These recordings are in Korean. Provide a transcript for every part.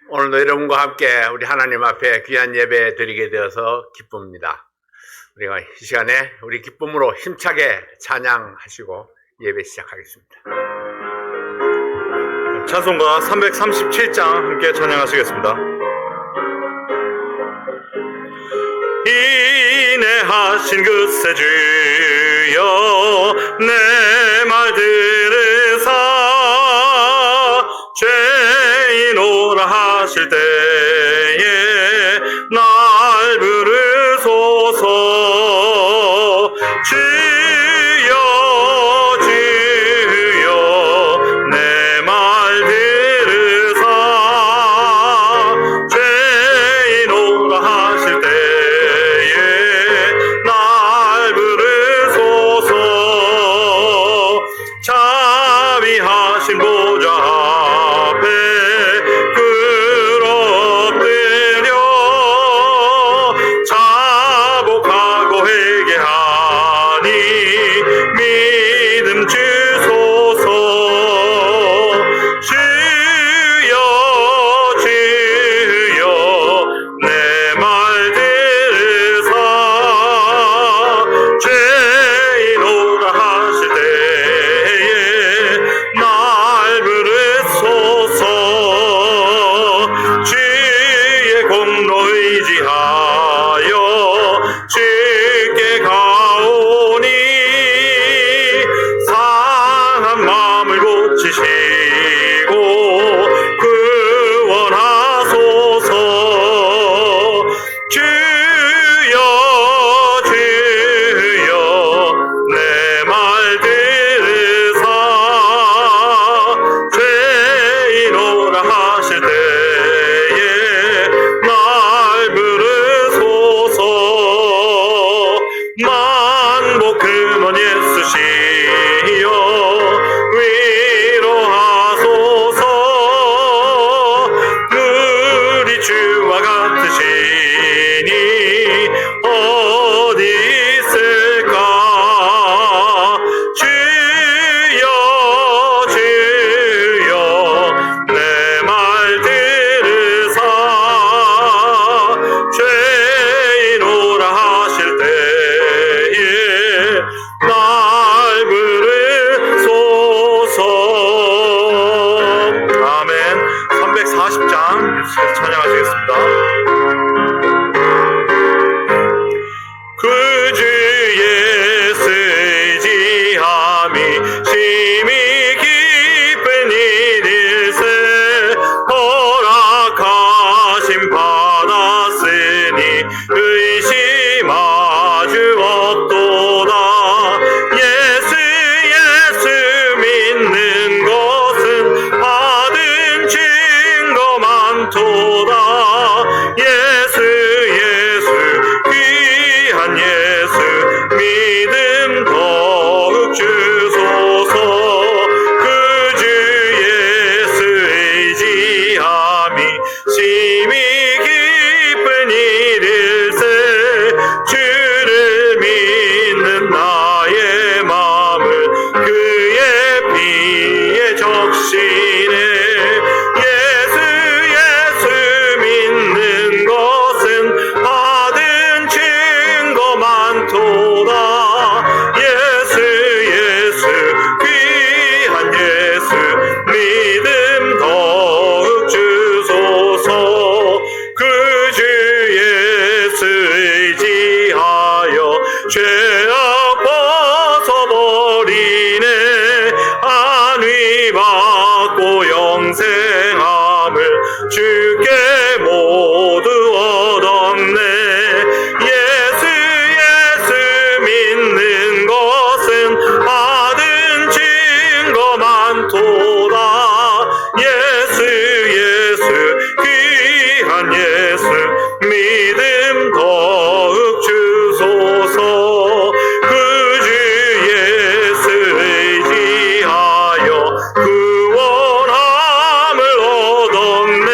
오늘도 여러분과 함께 우리 하나님 앞에 귀한 예배 드리게 되어서 기쁩니다. 우리가 이 시간에 우리 기쁨으로 힘차게 찬양하시고 예배 시작하겠습니다. 찬송가 337장 함께 찬양하시겠습니다. 인내하신 그새 주여 내 말 들으사 죄인 오라 하실 때에 날 부르소서. 주여 주여 내 말 들으사 죄인 오라 하실 때에 날 부르소서. 자비하신 보좌 앞에 엎드려 자복하고 회개하니 믿음 주소서. 주여 주여 내 말 들으사 죄인 오라 하실 때에 날 부르소서. 주의 공로 의지하여 주께 가오니 상한 마음을 고치시고 구원하소서. 주여 주여 내 말 들으사 죄인 오라 하실 때에 날 부르소서. 만복 근원 예수시여 위로하소서. 우리 주와 같으시니 어디 있을까. 주여 주여 내 말 들으사 죄인 오라 하실 때에 날 부르소서. 아멘. 340장 찬양하시겠습니다. 그 주 예수 의지함이 심히 깊은 일일세. 허락하심 받았으니 의심하주 없도다. 예수 믿는 것은 받은 증거 많도다. 예수 귀한 예수 믿음 더욱 주소서. 그 주 예수 의지함이 심히 깊은 일일세. 주를 믿는 나의 마음을 그의 피에 적시네. 예수 믿는 것은 받은 증거 많도다. 예수 귀한 예수 믿음 더욱 주소서. 그 주 예수 의지하여 죄악 벗어버리네. 안위 받고 영생함을 주께 모두 얻었네. 예수 믿는 것은 받은 증거 많도다. 예수 귀한 예수 믿음 더욱 주소서. 그 주 예수 의지하여 구원함을 얻었네.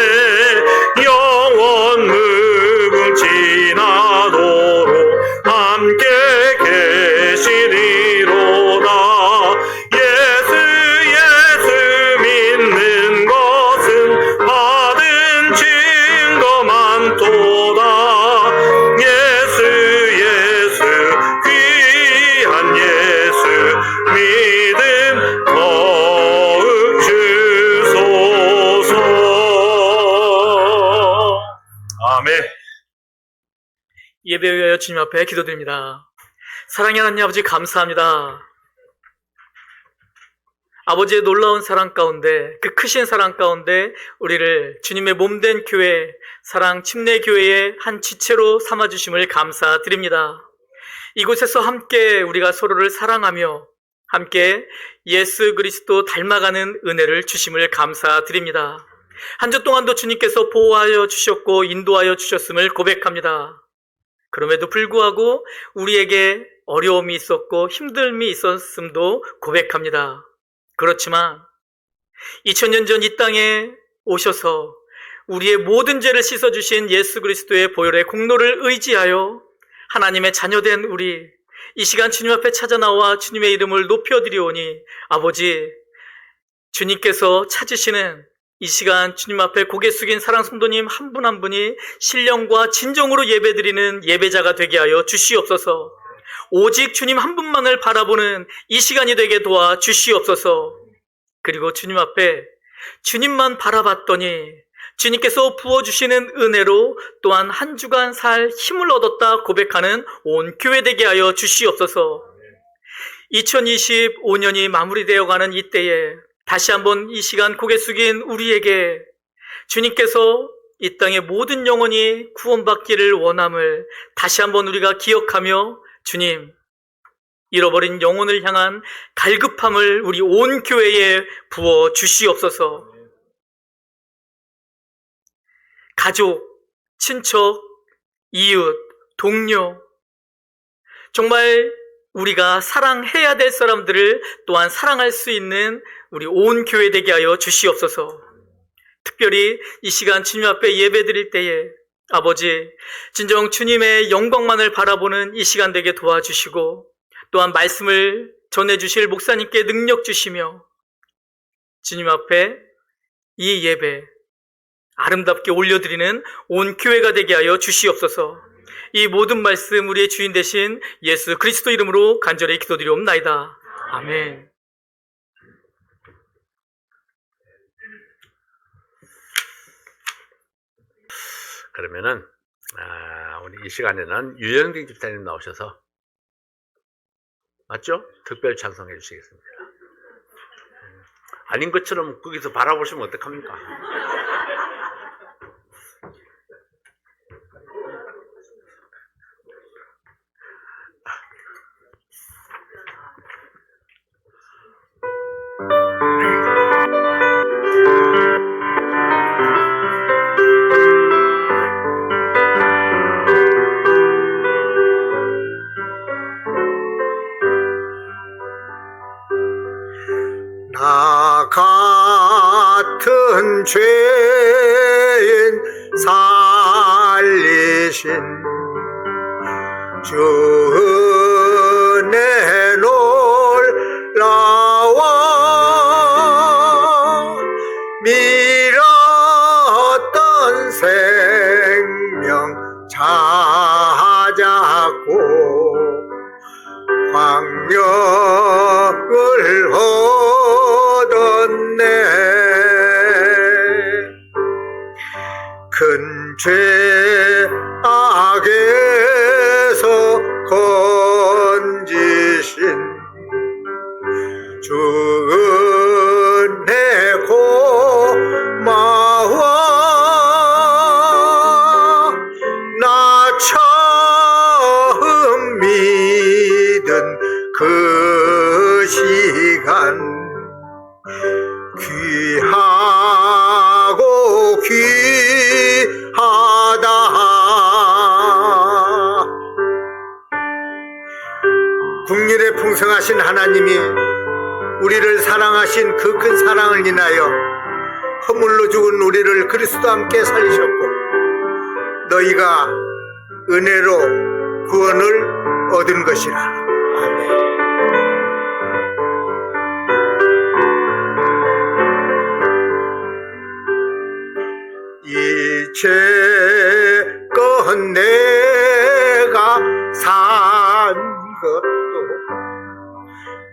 영원 무궁지나도록 함께 계시리로다. 예수 믿는 것은 받은 아멘. 예배에 위하여 주님 앞에 기도드립니다. 사랑의 하나님 아버지 감사합니다. 아버지의 놀라운 사랑 가운데, 그 크신 사랑 가운데 우리를 주님의 몸된 교회, 사랑 침례교회의 한 지체로 삼아주심을 감사드립니다. 이곳에서 함께 우리가 서로를 사랑하며 함께 예수 그리스도 닮아가는 은혜를 주심을 감사드립니다. 한 주 동안도 주님께서 보호하여 주셨고 인도하여 주셨음을 고백합니다. 그럼에도 불구하고 우리에게 어려움이 있었고 힘듦이 있었음도 고백합니다. 그렇지만 2000년 전 이 땅에 오셔서 우리의 모든 죄를 씻어주신 예수 그리스도의 보혈의 공로를 의지하여 하나님의 자녀된 우리 이 시간 주님 앞에 찾아 나와 주님의 이름을 높여드리오니 아버지, 주님께서 찾으시는 이 시간 주님 앞에 고개 숙인 사랑 성도님 한 분 한 분이 신령과 진정으로 예배드리는 예배자가 되게 하여 주시옵소서. 오직 주님 한 분만을 바라보는 이 시간이 되게 도와 주시옵소서. 그리고 주님 앞에 주님만 바라봤더니 주님께서 부어주시는 은혜로 또한 한 주간 살 힘을 얻었다 고백하는 온 교회 되게 하여 주시옵소서. 2025년이 마무리되어가는 이때에 다시 한번 이 시간 고개 숙인 우리에게 주님께서 이 땅의 모든 영혼이 구원받기를 원함을 다시 한번 우리가 기억하며 주님, 잃어버린 영혼을 향한 갈급함을 우리 온 교회에 부어 주시옵소서. 가족, 친척, 이웃, 동료, 정말 우리가 사랑해야 될 사람들을 또한 사랑할 수 있는 우리 온 교회 되게 하여 주시옵소서. 특별히 이 시간 주님 앞에 예배 드릴 때에 아버지, 진정 주님의 영광만을 바라보는 이 시간 되게 도와주시고 또한 말씀을 전해주실 목사님께 능력 주시며 주님 앞에 이 예배 아름답게 올려드리는 온 교회가 되게 하여 주시옵소서. 이 모든 말씀 우리의 주인 되신 예수 그리스도 이름으로 간절히 기도드리옵나이다. 아멘. 그러면은 우리 이 시간에는 유영진 집사님 나오셔서 맞죠? 특별 찬송해 주시겠습니다. 아닌 것처럼 거기서 바라보시면 어떡합니까? 나 같은 죄인 살리신 주 은혜 놀라워 밀었던 생명 찾았고 광명을 얻었네. 큰 죄악에서 건지신 주 은혜 고마워. 나 처음 믿은 그 시간 귀하고 귀하다. 국률에 풍성하신 하나님이 우리를 사랑하신 그 큰 사랑을 인하여 허물로 죽은 우리를 그리스도와 함께 살리셨고 너희가 은혜로 구원을 얻은 것이라. 아멘. 이제껏 내가 산 것도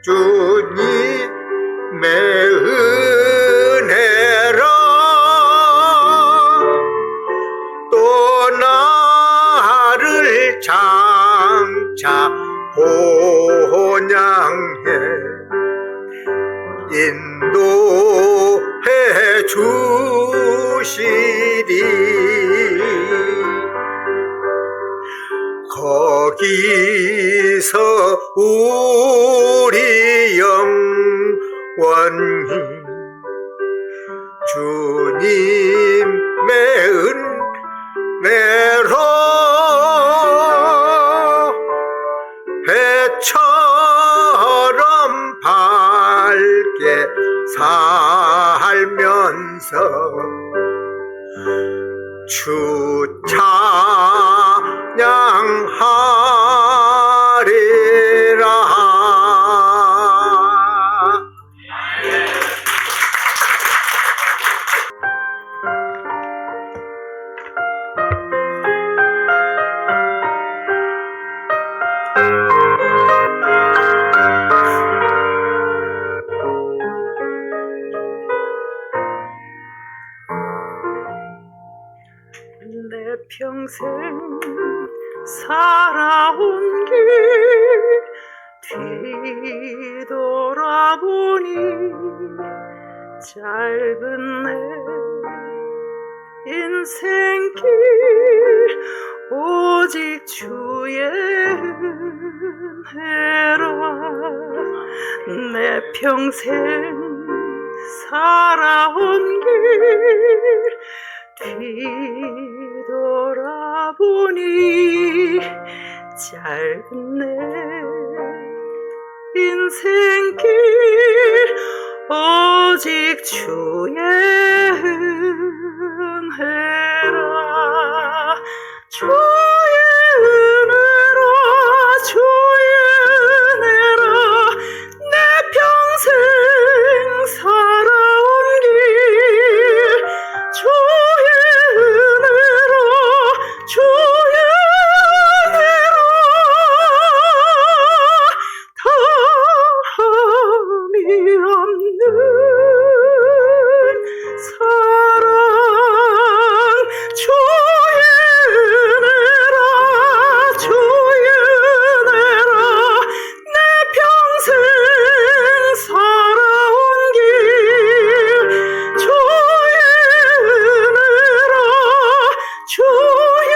주님의 은혜라. 또 본향에 인도해 주시리. 거기서 우리 영원히 주님의 은혜로 배처럼 밝게 살면서 주 찬양하리라. 내 평생 살아온 길 뒤돌아보니 짧은 내 인생길 오직 주의 은혜라. 내 평생 살아온 길 뒤돌아보니 짧은 내 인생길 오직 주의 은혜라. 주의 은혜라. 주의 은혜라. 내 평생 살아온 길 주의 은혜로 주의 은혜로 다함이 없는 사랑. 주의 은혜라. 주의 은혜라. 내 평생 살아온 길 주의 은혜라. 주의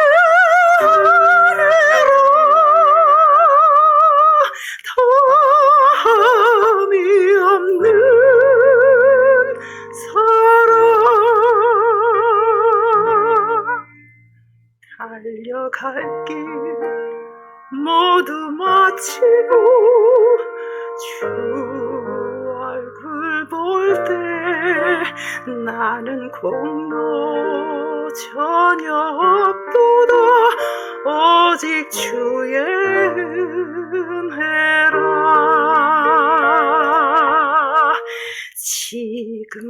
은혜로 다함이 없는 사랑. 달려갈 길 모두 마치고 주 얼굴 볼 때 나는 공로 전혀 없도다. 오직 주의 은혜라.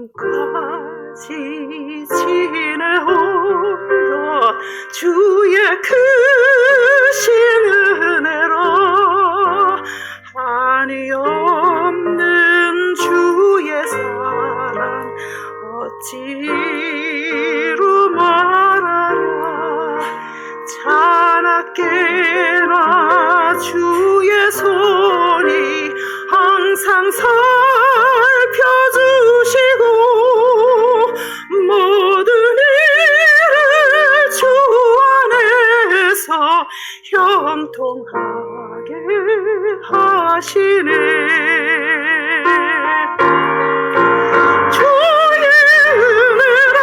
지금까지 지내오던 주의 크신 은혜로 한이 없는 주의 사랑 어찌로 말하랴. 자나깨나 주의 손이 항상 살펴주시고 모든 일을 주 안에서 형통하게 하시네. 주의 은혜라.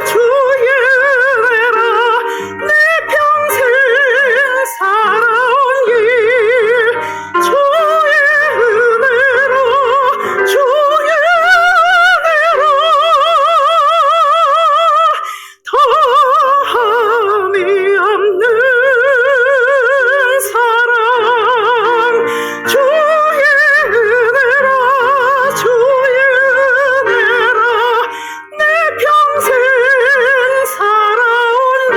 주의 은혜라. 내 평생 살아온 길 주의 은혜로 주의 은혜로 다함이 없는 사랑. 주의 은혜라. 주의 은혜라. 내 평생 살아온 길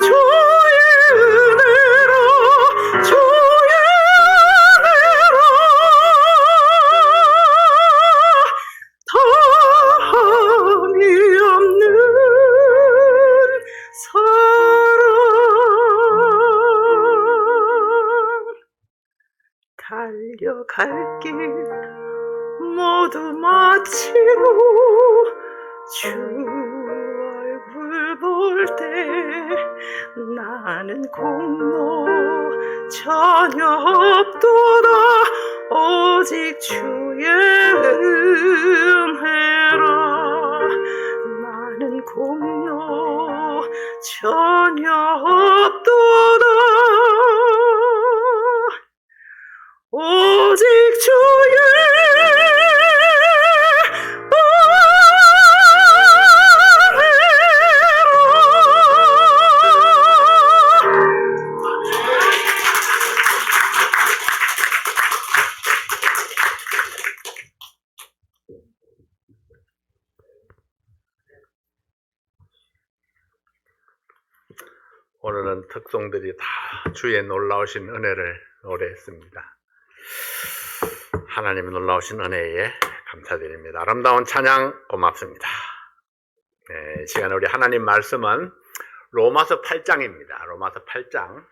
주의 은혜로 주의 은혜로 다함이 없는 사랑. 갈 길 모두 마치고 주 얼굴 볼 때 나는 공로 전혀 없도다 오직 주의 은혜라 나는 공로 전혀 없도다 오직 주의 오늘은 특송들이 다 주의 놀라우신 은혜를 노래했습니다. 하나님의 놀라우신 은혜에 감사드립니다. 아름다운 찬양 고맙습니다. 이 시간에 우리 하나님 말씀은 로마서 8장입니다. 로마서 8장.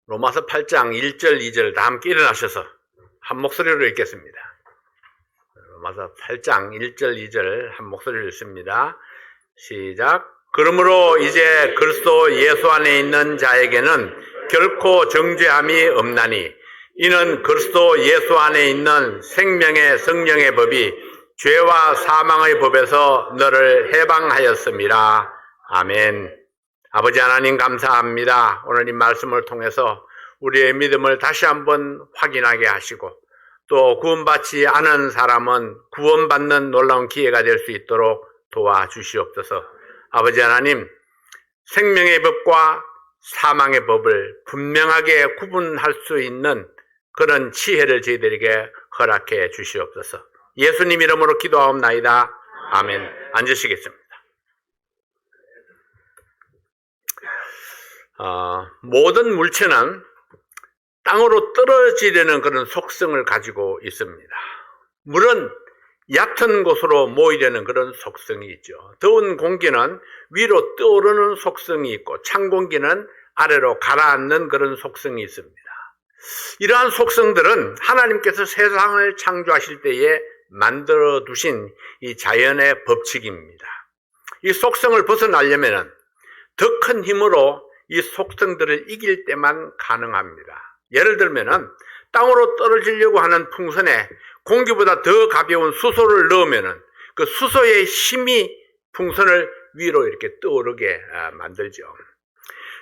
로마서 8장 1절, 2절 다 함께 일어나셔서 한 목소리로 읽겠습니다. 로마서 8장 1절, 2절 한 목소리로 읽습니다. 시작. 그러므로 이제 그리스도 예수 안에 있는 자에게는 결코 정죄함이 없나니 이는 그리스도 예수 안에 있는 생명의 성령의 법이 죄와 사망의 법에서 너를 해방하였습니다. 아멘. 아버지 하나님 감사합니다. 오늘 이 말씀을 통해서 우리의 믿음을 다시 한번 확인하게 하시고 또 구원받지 않은 사람은 구원받는 놀라운 기회가 될 수 있도록 도와주시옵소서. 아버지 하나님, 생명의 법과 사망의 법을 분명하게 구분할 수 있는 그런 지혜를 저희들에게 허락해 주시옵소서. 예수님 이름으로 기도하옵나이다. 아멘. 앉으시겠습니다. 모든 물체는 땅으로 떨어지려는 그런 속성을 가지고 있습니다. 물은 얕은 곳으로 모이려는 그런 속성이 있죠. 더운 공기는 위로 떠오르는 속성이 있고 찬 공기는 아래로 가라앉는 그런 속성이 있습니다. 이러한 속성들은 하나님께서 세상을 창조하실 때에 만들어 두신 이 자연의 법칙입니다. 이 속성을 벗어나려면 더 큰 힘으로 이 속성들을 이길 때만 가능합니다. 예를 들면은 땅으로 떨어지려고 하는 풍선에 공기보다 더 가벼운 수소를 넣으면은 그 수소의 힘이 풍선을 위로 이렇게 떠오르게 만들죠.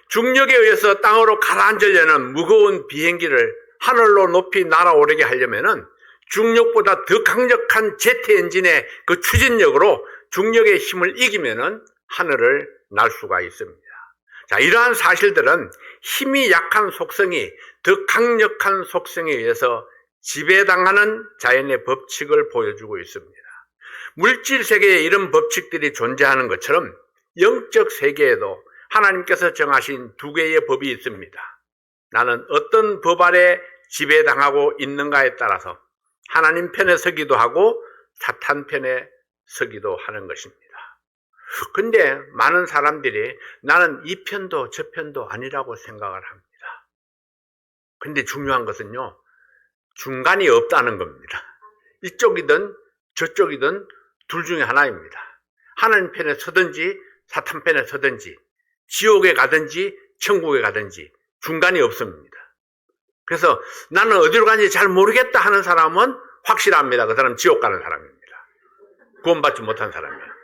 중력에 의해서 땅으로 가라앉으려는 무거운 비행기를 하늘로 높이 날아오르게 하려면은 중력보다 더 강력한 제트 엔진의 그 추진력으로 중력의 힘을 이기면은 하늘을 날 수가 있습니다. 자, 이러한 사실들은 힘이 약한 속성이 더 강력한 속성에 의해서 지배당하는 자연의 법칙을 보여주고 있습니다. 물질 세계에 이런 법칙들이 존재하는 것처럼 영적 세계에도 하나님께서 정하신 두 개의 법이 있습니다. 나는 어떤 법 아래 지배당하고 있는가에 따라서 하나님 편에 서기도 하고 사탄 편에 서기도 하는 것입니다. 근데 많은 사람들이 나는 이 편도 저 편도 아니라고 생각을 합니다. 근데 중요한 것은요, 중간이 없다는 겁니다. 이쪽이든 저쪽이든 둘 중에 하나입니다. 하나님 편에 서든지 사탄 편에 서든지 지옥에 가든지 천국에 가든지 중간이 없습니다. 그래서 나는 어디로 가는지 잘 모르겠다 하는 사람은 확실합니다. 그 사람은 지옥 가는 사람입니다. 구원받지 못한 사람이에요.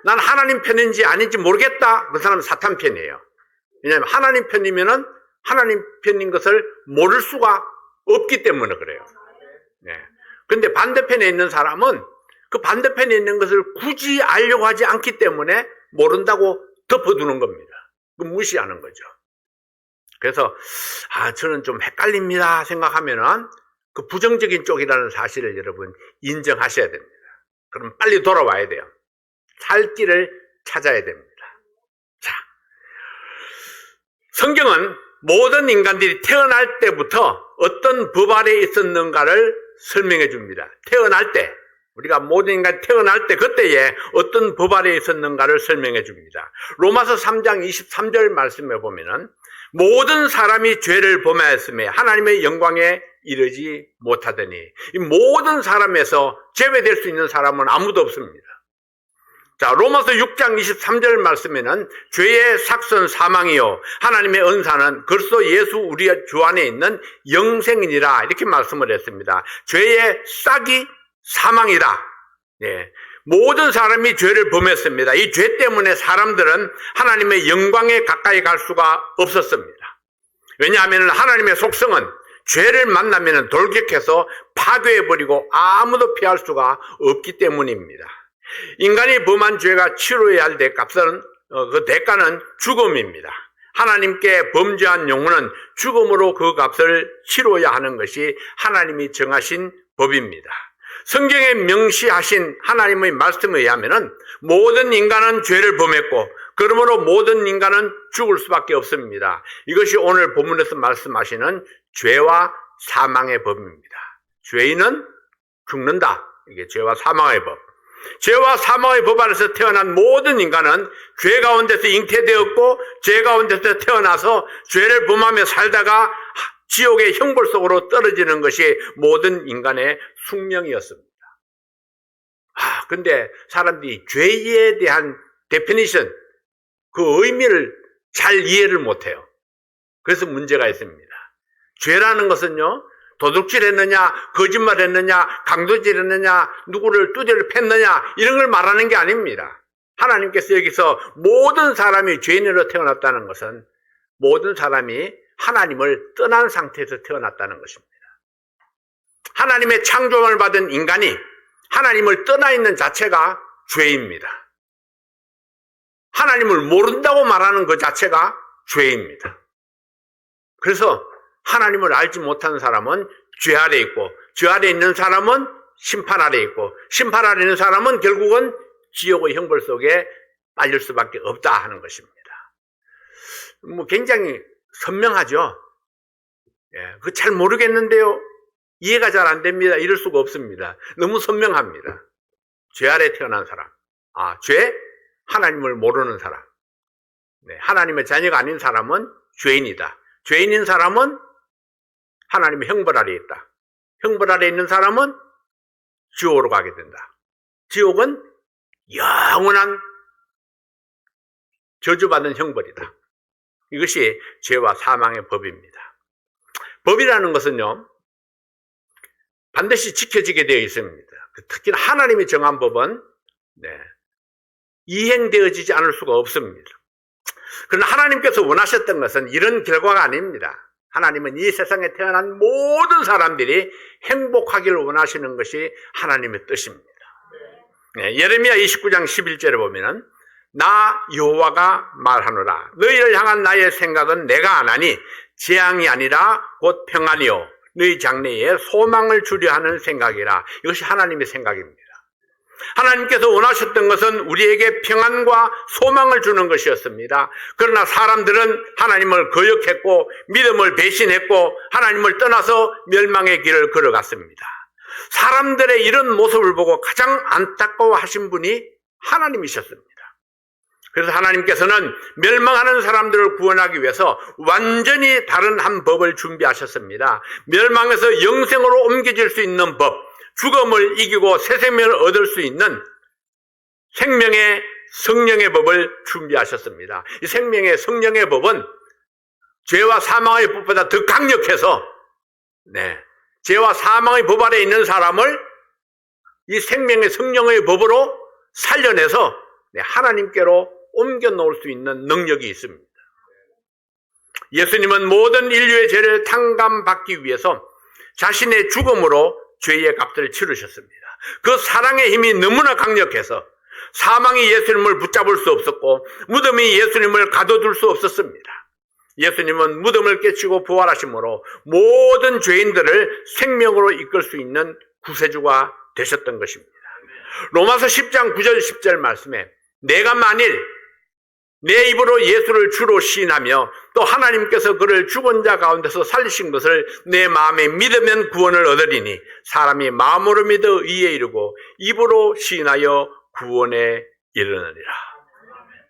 난 하나님 편인지 아닌지 모르겠다. 그 사람은 사탄 편이에요. 왜냐하면 하나님 편이면은 하나님 편인 것을 모를 수가 없기 때문에 그래요. 네. 근데 반대편에 있는 사람은 그 반대편에 있는 것을 굳이 알려고 하지 않기 때문에 모른다고 덮어두는 겁니다. 무시하는 거죠. 그래서 저는 좀 헷갈립니다 생각하면은 그 부정적인 쪽이라는 사실을 여러분 인정하셔야 됩니다. 그럼 빨리 돌아와야 돼요. 살 길을 찾아야 됩니다. 자, 성경은 모든 인간들이 태어날 때부터 어떤 법 아래 있었는가를 설명해 줍니다. 태어날 때 우리가 모든 인간이 태어날 때 그때에 어떤 법 아래에 있었는가를 설명해 줍니다. 로마서 3장 23절 말씀에 보면은 모든 사람이 죄를 범하였음에 하나님의 영광에 이르지 못하더니, 이 모든 사람에서 제외될 수 있는 사람은 아무도 없습니다. 자, 로마서 6장 23절 말씀에는 죄의 삭선 사망이요 하나님의 은사는 그리스도 예수 우리 주 안에 있는 영생이니라, 이렇게 말씀을 했습니다. 죄의 싹이 사망이다. 예. 모든 사람이 죄를 범했습니다. 이 죄 때문에 사람들은 하나님의 영광에 가까이 갈 수가 없었습니다. 왜냐하면 하나님의 속성은 죄를 만나면 돌격해서 파괴해버리고 아무도 피할 수가 없기 때문입니다. 인간이 범한 죄가 치러야 할 대값은, 그 대가는 죽음입니다. 하나님께 범죄한 영혼은 죽음으로 그 값을 치러야 하는 것이 하나님이 정하신 법입니다. 성경에 명시하신 하나님의 말씀에 의하면 모든 인간은 죄를 범했고 그러므로 모든 인간은 죽을 수밖에 없습니다. 이것이 오늘 본문에서 말씀하시는 죄와 사망의 법입니다. 죄인은 죽는다. 이게 죄와 사망의 법. 죄와 사망의 법 안에서 태어난 모든 인간은 죄 가운데서 잉태되었고 죄 가운데서 태어나서 죄를 범하며 살다가 지옥의 형벌 속으로 떨어지는 것이 모든 인간의 숙명이었습니다. 근데 사람들이 죄에 대한 데피니션, 그 의미를 잘 이해를 못해요. 그래서 문제가 있습니다. 죄라는 것은요, 도둑질 했느냐, 거짓말 했느냐, 강도질 했느냐, 누구를 두대를 팼느냐, 이런 걸 말하는 게 아닙니다. 하나님께서 여기서 모든 사람이 죄인으로 태어났다는 것은 모든 사람이 하나님을 떠난 상태에서 태어났다는 것입니다. 하나님의 창조를 받은 인간이 하나님을 떠나 있는 자체가 죄입니다. 하나님을 모른다고 말하는 그 자체가 죄입니다. 그래서 하나님을 알지 못하는 사람은 죄 아래 있고, 죄 아래 있는 사람은 심판 아래 있고, 심판 아래 있는 사람은 결국은 지옥의 형벌 속에 빠질 수밖에 없다 하는 것입니다. 굉장히 선명하죠. 그거 잘 모르겠는데요. 이해가 잘 안 됩니다. 이럴 수가 없습니다. 너무 선명합니다. 죄 아래 태어난 사람. 죄? 하나님을 모르는 사람. 하나님의 자녀가 아닌 사람은 죄인이다. 죄인인 사람은 하나님의 형벌 아래에 있다. 형벌 아래에 있는 사람은 지옥으로 가게 된다. 지옥은 영원한 저주받는 형벌이다. 이것이 죄와 사망의 법입니다. 법이라는 것은요, 반드시 지켜지게 되어 있습니다. 특히나 하나님이 정한 법은 이행되어지지 않을 수가 없습니다. 그러나 하나님께서 원하셨던 것은 이런 결과가 아닙니다. 하나님은 이 세상에 태어난 모든 사람들이 행복하기를 원하시는 것이 하나님의 뜻입니다. 예레미야 29장 11절에 보면은 나 여호와가 말하노라. 너희를 향한 나의 생각은 내가 안 하니 재앙이 아니라 곧 평안이요 너희 장래에 소망을 주려 하는 생각이라. 이것이 하나님의 생각입니다. 하나님께서 원하셨던 것은 우리에게 평안과 소망을 주는 것이었습니다. 그러나 사람들은 하나님을 거역했고 믿음을 배신했고 하나님을 떠나서 멸망의 길을 걸어갔습니다. 사람들의 이런 모습을 보고 가장 안타까워하신 분이 하나님이셨습니다. 그래서 하나님께서는 멸망하는 사람들을 구원하기 위해서 완전히 다른 한 법을 준비하셨습니다. 멸망에서 영생으로 옮겨질 수 있는 법, 죽음을 이기고 새 생명을 얻을 수 있는 생명의 성령의 법을 준비하셨습니다. 이 생명의 성령의 법은 죄와 사망의 법보다 더 강력해서 죄와 사망의 법 아래 있는 사람을 이 생명의 성령의 법으로 살려내서 하나님께로 옮겨 놓을 수 있는 능력이 있습니다. 예수님은 모든 인류의 죄를 탕감받기 위해서 자신의 죽음으로 죄의 값을 치르셨습니다. 그 사랑의 힘이 너무나 강력해서 사망이 예수님을 붙잡을 수 없었고 무덤이 예수님을 가둬둘 수 없었습니다. 예수님은 무덤을 깨치고 부활하심으로 모든 죄인들을 생명으로 이끌 수 있는 구세주가 되셨던 것입니다. 로마서 10장 9절 10절 말씀에 내가 만일 내 입으로 예수를 주로 시인하며 또 하나님께서 그를 죽은 자 가운데서 살리신 것을 내 마음에 믿으면 구원을 얻으리니 사람이 마음으로 믿어 의에 이르고 입으로 시인하여 구원에 이르느니라.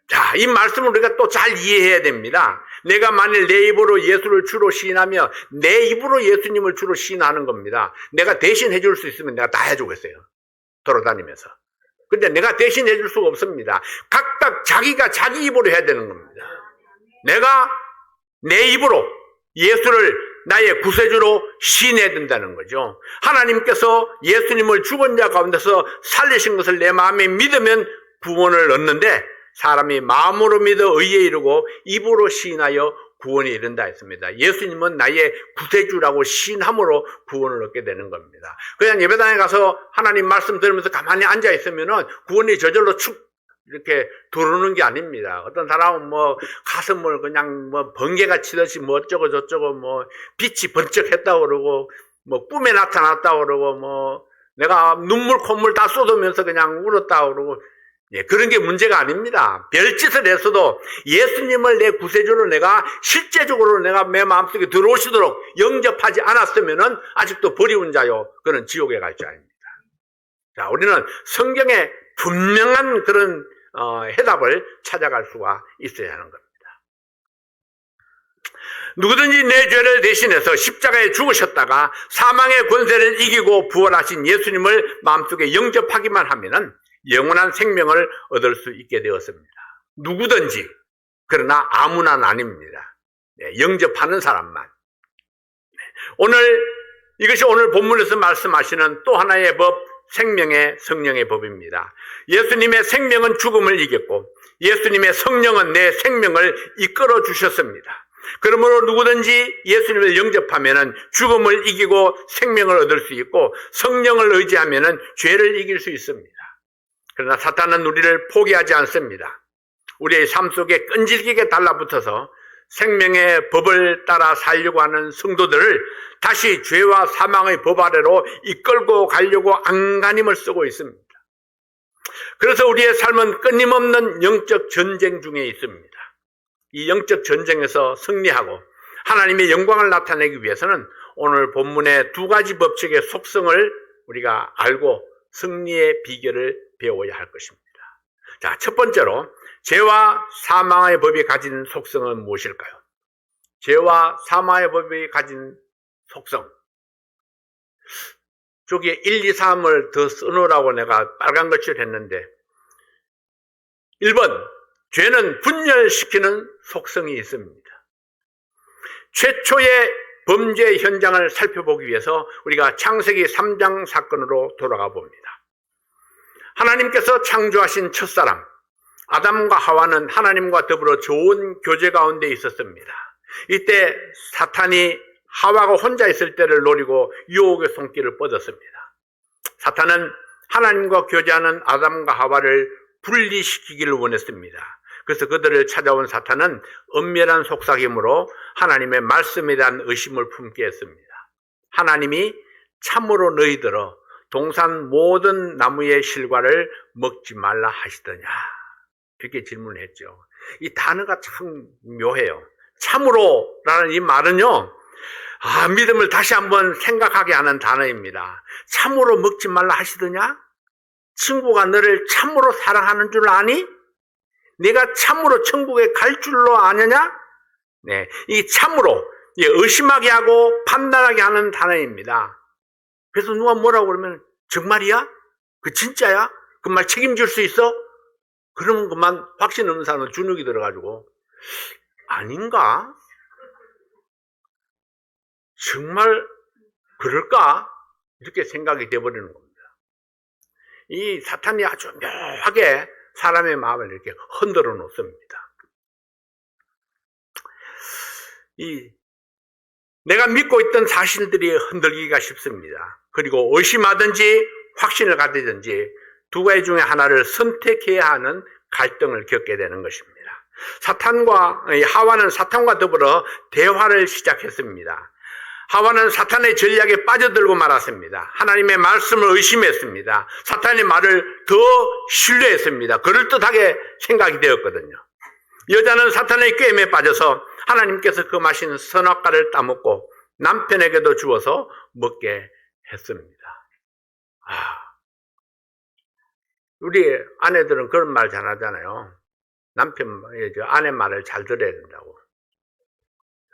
자, 이 말씀을 우리가 또 잘 이해해야 됩니다. 내가 만일 내 입으로 예수를 주로 시인하며 내 입으로 예수님을 주로 시인하는 겁니다. 내가 대신 해줄 수 있으면 내가 다 해주겠어요. 돌아다니면서. 근데 내가 대신 해줄 수가 없습니다. 각각 자기가 자기 입으로 해야 되는 겁니다. 내가 내 입으로 예수를 나의 구세주로 시인해야 된다는 거죠. 하나님께서 예수님을 죽은 자 가운데서 살리신 것을 내 마음에 믿으면 구원을 얻는데 사람이 마음으로 믿어 의에 이르고 입으로 시인하여 구원에 이른다 했습니다. 예수님은 나의 구세주라고 시인함으로 구원을 얻게 되는 겁니다. 그냥 예배당에 가서 하나님 말씀 들으면서 가만히 앉아 있으면은 구원이 저절로 축 이렇게 들어오는 게 아닙니다. 어떤 사람은 뭐 가슴을 그냥 뭐 번개가 치듯이 뭐 어쩌고 저쩌고 뭐 빛이 번쩍했다고 그러고 뭐 꿈에 나타났다고 그러고 뭐 내가 눈물 콧물 다 쏟으면서 그냥 울었다고 그러고 예, 그런 게 문제가 아닙니다. 별짓을 했어도 예수님을 내 구세주로 내가 실제적으로 내가 내 마음속에 들어오시도록 영접하지 않았으면은 아직도 버리운 자요. 그는 지옥에 갈 자입니다. 자, 우리는 성경에 분명한 그런 해답을 찾아갈 수가 있어야 하는 겁니다. 누구든지 내 죄를 대신해서 십자가에 죽으셨다가 사망의 권세를 이기고 부활하신 예수님을 마음속에 영접하기만 하면은 영원한 생명을 얻을 수 있게 되었습니다. 누구든지, 그러나 아무나는 아닙니다. 네, 영접하는 사람만. 이것이 오늘 본문에서 말씀하시는 또 하나의 법, 생명의 성령의 법입니다. 예수님의 생명은 죽음을 이겼고 예수님의 성령은 내 생명을 이끌어 주셨습니다. 그러므로 누구든지 예수님을 영접하면 죽음을 이기고 생명을 얻을 수 있고 성령을 의지하면 죄를 이길 수 있습니다. 그러나 사탄은 우리를 포기하지 않습니다. 우리의 삶 속에 끈질기게 달라붙어서 생명의 법을 따라 살려고 하는 성도들을 다시 죄와 사망의 법 아래로 이끌고 가려고 안간힘을 쓰고 있습니다. 그래서 우리의 삶은 끊임없는 영적 전쟁 중에 있습니다. 이 영적 전쟁에서 승리하고 하나님의 영광을 나타내기 위해서는 오늘 본문의 두 가지 법칙의 속성을 우리가 알고 승리의 비결을 배워야 할 것입니다. 자, 첫 번째로 죄와 사망의 법이 가진 속성은 무엇일까요? 죄와 사망의 법이 가진 속성. 저기에 1, 2, 3을 더 써놓으라고 내가 빨간 글씨를 했는데 1번, 죄는 분열시키는 속성이 있습니다. 최초의 범죄 현장을 살펴보기 위해서 우리가 창세기 3장 사건으로 돌아가 봅니다. 하나님께서 창조하신 첫사람 아담과 하와는 하나님과 더불어 좋은 교제 가운데 있었습니다. 이때 사탄이 하와가 혼자 있을 때를 노리고 유혹의 손길을 뻗었습니다. 사탄은 하나님과 교제하는 아담과 하와를 분리시키기를 원했습니다. 그래서 그들을 찾아온 사탄은 은밀한 속삭임으로 하나님의 말씀에 대한 의심을 품게 했습니다. 하나님이 참으로 너희들어 동산 모든 나무의 실과를 먹지 말라 하시더냐, 이렇게 질문을 했죠. 이 단어가 참 묘해요. 참으로라는 이 말은요, 믿음을 다시 한번 생각하게 하는 단어입니다. 참으로 먹지 말라 하시더냐? 친구가 너를 참으로 사랑하는 줄 아니? 네가 참으로 천국에 갈 줄로 아느냐? 네, 이 참으로 의심하게 하고 판단하게 하는 단어입니다. 그래서 누가 뭐라고 그러면 정말이야? 그 진짜야? 그 말 책임질 수 있어? 그러면 그만 확신 없는 사람은 주눅이 들어가지고 아닌가? 정말 그럴까? 이렇게 생각이 돼버리는 겁니다. 이 사탄이 아주 묘하게 사람의 마음을 이렇게 흔들어 놓습니다. 내가 믿고 있던 사실들이 흔들리기가 쉽습니다. 그리고 의심하든지 확신을 가지든지 두 가지 중에 하나를 선택해야 하는 갈등을 겪게 되는 것입니다. 하와는 사탄과 더불어 대화를 시작했습니다. 하와는 사탄의 전략에 빠져들고 말았습니다. 하나님의 말씀을 의심했습니다. 사탄의 말을 더 신뢰했습니다. 그럴듯하게 생각이 되었거든요. 여자는 사탄의 꾀임에 빠져서 하나님께서 금하신 선악과를 따먹고 남편에게도 주어서 먹게 했습니다. 우리 아내들은 그런 말 잘하잖아요. 아내 말을 잘 들어야 된다고.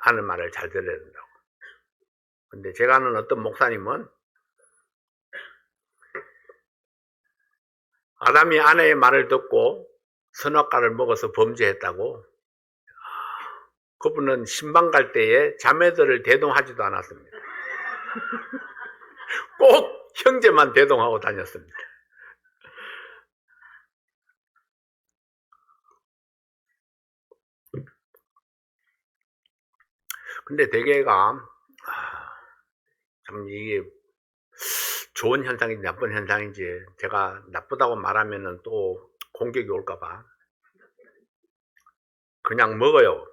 아내 말을 잘 들어야 된다고. 근데 제가 아는 어떤 목사님은 아담이 아내의 말을 듣고 선악과를 먹어서 범죄했다고. 그분은 신방 갈 때에 자매들을 대동하지도 않았습니다. 꼭 형제만 대동하고 다녔습니다. 근데 대개가 참 이게 좋은 현상인지 나쁜 현상인지 제가 나쁘다고 말하면은 또 공격이 올까봐 그냥 먹어요.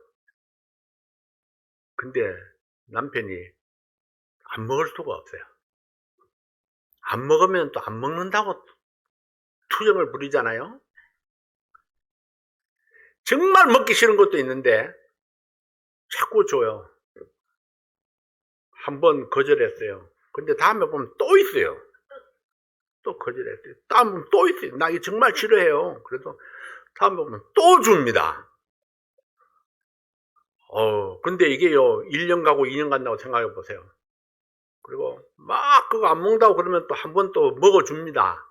근데 남편이 안 먹을 수가 없어요. 안 먹으면 또 안 먹는다고 투정을 부리잖아요. 정말 먹기 싫은 것도 있는데 자꾸 줘요. 한번 거절했어요. 근데 다음에 보면 또 있어요. 또 거절했어요. 다음에 또 있어요. 나 이거 정말 싫어해요. 그래도 다음에 보면 또 줍니다. 근데 이게요, 1년 가고 2년 간다고 생각해 보세요. 그리고 막 그거 안 먹는다고 그러면 또 한 번 또 먹어줍니다.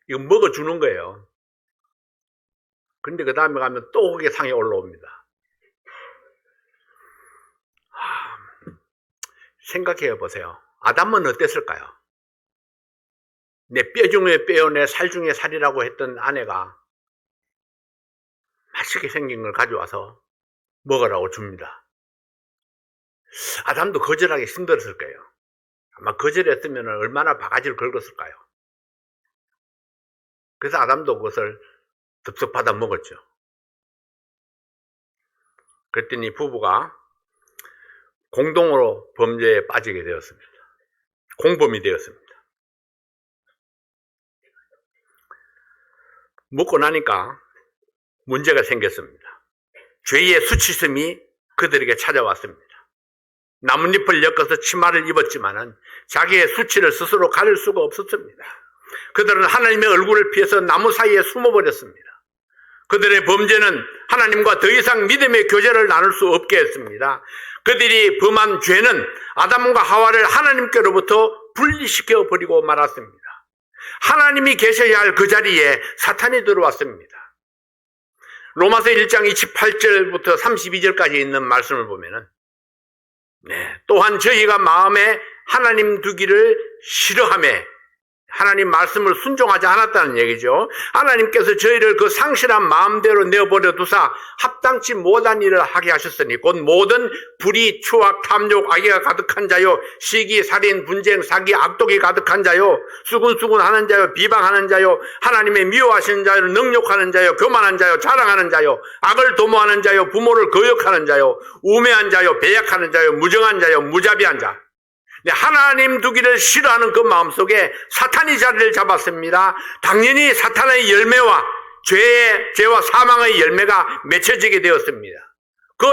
이거 먹어주는 거예요. 근데 그 다음에 가면 또 그게 상에 올라옵니다. 생각해 보세요. 아담은 어땠을까요? 내 뼈 중에 뼈요, 내 살 중에 살이라고 했던 아내가 맛있게 생긴 걸 가져와서 먹으라고 줍니다. 아담도 거절하기 힘들었을 거예요. 아마 거절했으면 얼마나 바가지를 긁었을까요? 그래서 아담도 그것을 섭섭하다 먹었죠. 그랬더니 부부가 공동으로 범죄에 빠지게 되었습니다. 공범이 되었습니다. 먹고 나니까 문제가 생겼습니다. 죄의 수치심이 그들에게 찾아왔습니다. 나뭇잎을 엮어서 치마를 입었지만은 자기의 수치를 스스로 가릴 수가 없었습니다. 그들은 하나님의 얼굴을 피해서 나무 사이에 숨어버렸습니다. 그들의 범죄는 하나님과 더 이상 믿음의 교제를 나눌 수 없게 했습니다. 그들이 범한 죄는 아담과 하와를 하나님께로부터 분리시켜 버리고 말았습니다. 하나님이 계셔야 할 그 자리에 사탄이 들어왔습니다. 로마서 1장 28절부터 32절까지 있는 말씀을 보면은 또한 저희가 마음에 하나님 두기를 싫어하며 하나님 말씀을 순종하지 않았다는 얘기죠. 하나님께서 저희를 그 상실한 마음대로 내어버려 두사 합당치 못한 일을 하게 하셨으니 곧 모든 불의, 추악, 탐욕, 악의가 가득한 자요, 시기, 살인, 분쟁, 사기, 악독이 가득한 자요, 수군수군하는 자요, 비방하는 자요, 하나님의 미워하시는 자요, 능욕하는 자요, 교만한 자요, 자랑하는 자요, 악을 도모하는 자요, 부모를 거역하는 자요, 우매한 자요, 배약하는 자요, 무정한 자요, 무자비한 자. 하나님 두기를 싫어하는 그 마음속에 사탄이 자리를 잡았습니다. 당연히 사탄의 열매와 죄와 사망의 열매가 맺혀지게 되었습니다. 그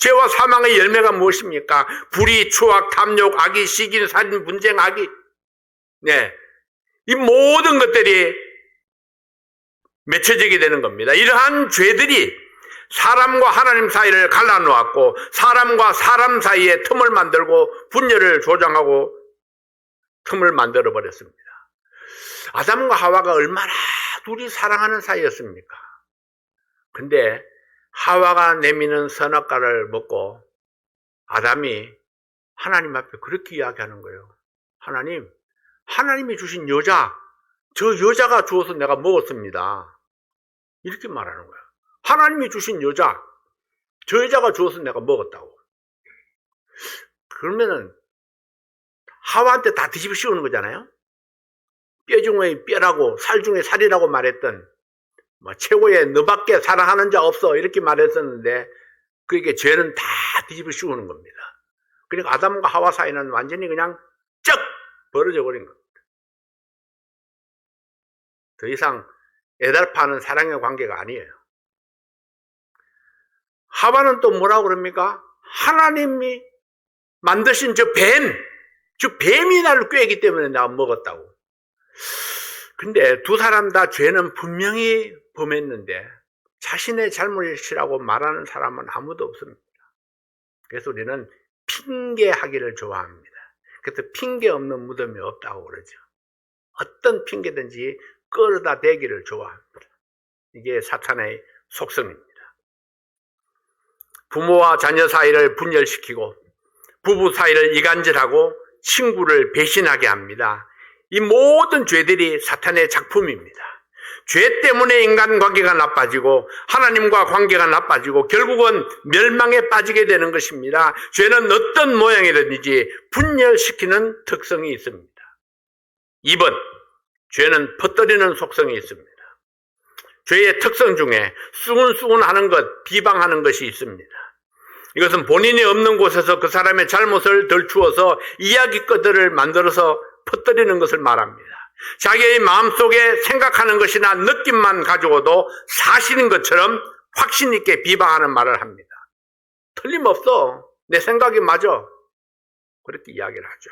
죄와 사망의 열매가 무엇입니까? 불의, 추악, 탐욕, 악의, 시기, 살인, 분쟁, 악의. 이 모든 것들이 맺혀지게 되는 겁니다. 이러한 죄들이 사람과 하나님 사이를 갈라놓았고 사람과 사람 사이에 틈을 만들고 분열을 조장하고 틈을 만들어 버렸습니다. 아담과 하와가 얼마나 둘이 사랑하는 사이였습니까? 근데 하와가 내미는 선악과를 먹고 아담이 하나님 앞에 그렇게 이야기하는 거예요. 하나님이 주신 여자, 저 여자가 주어서 내가 먹었습니다. 이렇게 말하는 거예요. 하나님이 주신 여자, 저 여자가 주어서 내가 먹었다고. 그러면은 하와한테 다 뒤집어 씌우는 거잖아요. 뼈 중에 뼈라고 살 중에 살이라고 말했던 최고의 너밖에 사랑하는 자 없어 이렇게 말했었는데 그에게 죄는 다 뒤집어 씌우는 겁니다. 그러니까 아담과 하와 사이는 완전히 그냥 쩍 벌어져 버린 겁니다. 더 이상 애달파는 사랑의 관계가 아니에요. 하와는 또 뭐라고 그럽니까? 하나님이 만드신 저 뱀이 나를 꾀기 때문에 내가 먹었다고. 근데 두 사람 다 죄는 분명히 범했는데 자신의 잘못이라고 말하는 사람은 아무도 없습니다. 그래서 우리는 핑계하기를 좋아합니다. 그래서 핑계 없는 무덤이 없다고 그러죠. 어떤 핑계든지 끌어다 대기를 좋아합니다. 이게 사탄의 속성입니다. 부모와 자녀 사이를 분열시키고 부부 사이를 이간질하고 친구를 배신하게 합니다. 이 모든 죄들이 사탄의 작품입니다. 죄 때문에 인간관계가 나빠지고 하나님과 관계가 나빠지고 결국은 멸망에 빠지게 되는 것입니다. 죄는 어떤 모양이든지 분열시키는 특성이 있습니다. 2번, 죄는 퍼뜨리는 속성이 있습니다. 죄의 특성 중에 수군수군하는 것, 비방하는 것이 있습니다. 이것은 본인이 없는 곳에서 그 사람의 잘못을 덜추어서 이야기거리를 만들어서 퍼뜨리는 것을 말합니다. 자기의 마음속에 생각하는 것이나 느낌만 가지고도 사실인 것처럼 확신 있게 비방하는 말을 합니다. 틀림없어. 내 생각이 맞아. 그렇게 이야기를 하죠.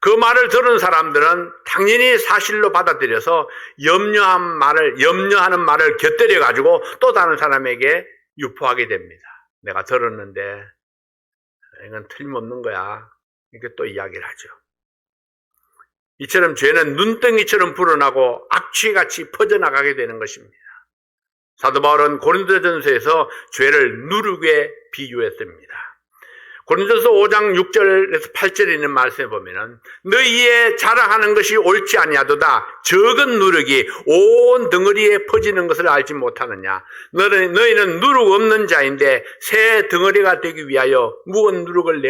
그 말을 들은 사람들은 당연히 사실로 받아들여서 염려하는 말을 곁들여 가지고 또 다른 사람에게 유포하게 됩니다. 내가 들었는데 이건 틀림없는 거야. 이렇게 또 이야기를 하죠. 이처럼 죄는 눈덩이처럼 불어나고 악취같이 퍼져나가게 되는 것입니다. 사도 바울은 고린도전서에서 죄를 누룩에 비유했습니다. 고린도서 5장 6절에서 8절에 있는 말씀에 보면은 너희의 자랑하는 것이 옳지 아니하도다 적은 누룩이 온 덩어리에 퍼지는 것을 알지 못하느냐. 너희는 누룩 없는 자인데 새 덩어리가 되기 위하여 무거운 누룩을